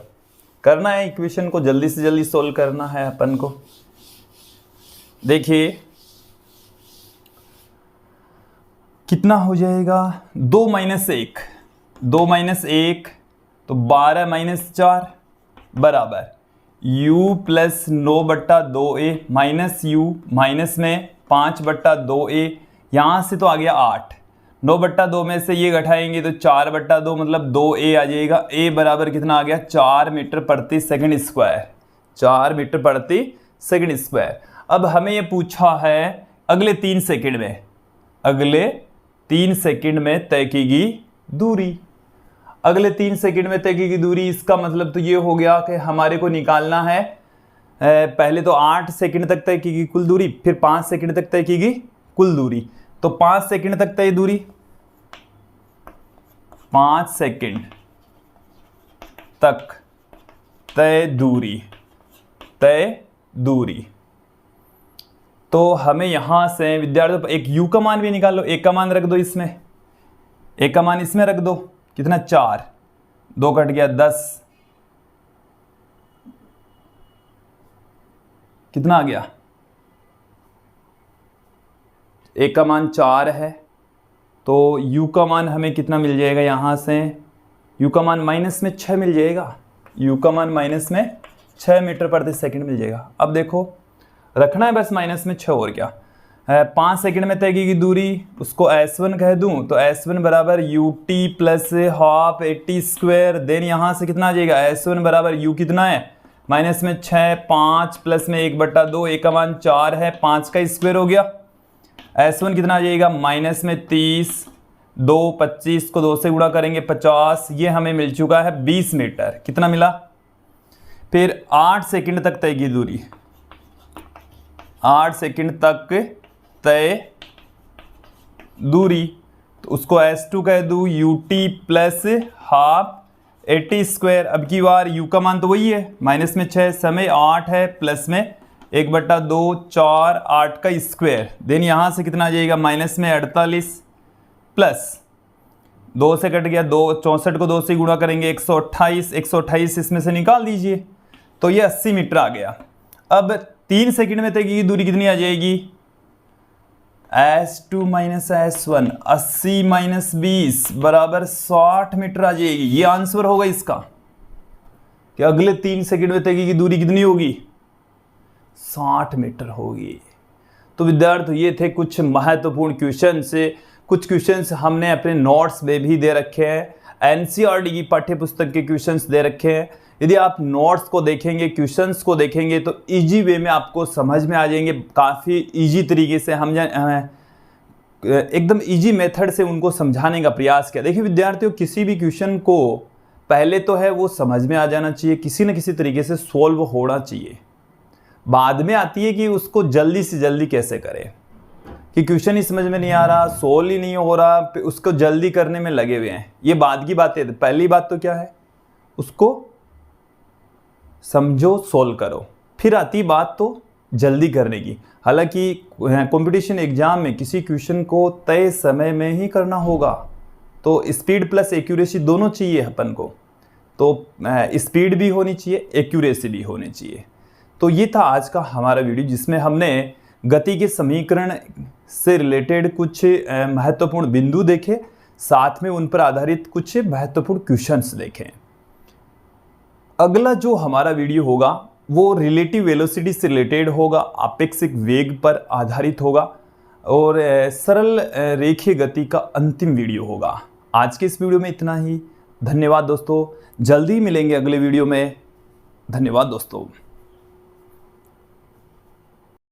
करना है, इक्वेशन को जल्दी से जल्दी सोल्व करना है अपन को। देखिए कितना हो जाएगा, 2 माइनस 1 तो 12 माइनस 4 बराबर u plus 9/2a minus u minus में 5/2a, यहां से तो आ गया 8, 9/2 में से ये घटाएंगे तो 4/2 मतलब 2a आ जाएगा। a बराबर कितना आ गया, 4 मीटर प्रति सेकंड स्क्वायर, 4 मीटर प्रति सेकंड स्क्वायर। अब हमें ये पूछा है अगले 3 सेकंड में तय की गई दूरी, अगले 3 सेकंड में तय की गई दूरी, इसका मतलब तो ये हो गया कि हमारे को निकालना है पहले तो 8 सेकंड तक तय की गई कुल दूरी, फिर 5 सेकंड तक तय की गई कुल दूरी। तो 5 सेकंड तक तय दूरी, 5 सेकंड तक तय दूरी, तो हमें यहां से विद्यार्थियों एक u का मान भी निकाल लो, a का मान रख दो इसमें, a का मान इसमें रख दो, कितना 4, 2 कट गया 10, कितना आ गया, a का मान 4 है, तो u का मान हमें कितना मिल जाएगा, यहां से u का मान माइनस में 6 मिल जाएगा, u का मान माइनस में 6 मीटर प्रति सेकंड मिल जाएगा। अब देखो रखना है बस माइनस में 6 और क्या, 5 सेकंड में तय की दूरी, उसको S1 कह दूं तो S1 बराबर ut plus half 80 square, then यहां से कितना आ जाएगा, S1 बराबर u कितना है माइनस में 6, 5 प्लस में 1/2, a का मान 4 है, 5 का स्क्वायर हो गया, S1 कितना आ जाएगा माइनस में 30, 2 25 को 2 से गुणा करेंगे 50, ये हमें मिल चुका है 20 मीटर, कितना मिला। फिर 8 सेकंड तक तय की दूरी, 8 सेकंड तक तय दूरी, तो उसको S2 कह दूं ut प्लस हाफ 80 स्क्वायर। अब की बार u का मान तो वही है माइनस में 6, समय 8 है, प्लस में 1/2 4 8 का स्क्वायर, देन यहां से कितना आ जाएगा माइनस में 48, प्लस 2 से कट गया 2, 64 को 2 से गुणा करेंगे 128 इसमें से निकाल दीजिए, तो ये 80 मीटर आ गया। अब 3 सेकंड में तय की दूरी कितनी आ जाएगी, S2 माइनस S1, 80 माइनस 20 बराबर 60 मीटर आ जाएगी। ये आंसर होगा इसका कि अगले 3 सेकंड में तय की दूरी कितनी होगी, 60 मीटर होगी। तो विद्यार्थी ये थे कुछ महत्वपूर्ण क्वेश्चन से, कुछ क्वेश्चंस हमने अपने नोट्स में भी दे रखे हैं, एनसीईआरटी की पाठ्य पुस्तक के क्वेश्चंस दे रखे हैं। यदि आप नोट्स को देखेंगे, क्वेश्चंस को देखेंगे तो इजी वे में आपको समझ में आ जाएंगे। काफ़ी इजी तरीके से हम एकदम इजी मेथड से उनको समझाने का प्रयास किया। देखिए विद्यार्थियों, किसी भी क्वेश्चन को पहले तो है वो समझ में आ जाना चाहिए, किसी न किसी तरीके से सॉल्व होना चाहिए। बाद में आती है कि उसको जल्दी से जल्दी कैसे करें, कि क्वेश्चन ही समझ में नहीं आ रहा, सोल्व ही नहीं हो रहा, उसको जल्दी करने में लगे हुए हैं। ये बाद की बात है। पहली बात तो क्या है, उसको समझो, सोल्व करो। फिर आती बात तो जल्दी करने की। हालांकि कंपटीशन एग्जाम में किसी क्वेश्चन को तय समय में ही करना होगा, तो स्पीड प्लस एक्यूरेसी दोनों चाहिए अपन को। तो स्पीड भी होनी चाहिए, एक्यूरेसी भी होनी चाहिए। तो ये था आज का हमारा वीडियो, जिसमें हमने गति के समीकरण से रिलेटेड कुछ महत्वपूर्ण बिंदु देखे, साथ में उन पर आधारित कुछ महत्वपूर्ण क्वेश्चंस देखे। अगला जो हमारा वीडियो होगा वो रिलेटिव वेलोसिटी से रिलेटेड होगा, आपेक्षिक वेग पर आधारित होगा और सरल रेखीय गति का अंतिम वीडियो होगा। आज के इस वीडियो में इतना ही। धन्यवाद दोस्तों, जल्दी मिलेंगे अगले वीडियो में। धन्यवाद दोस्तों।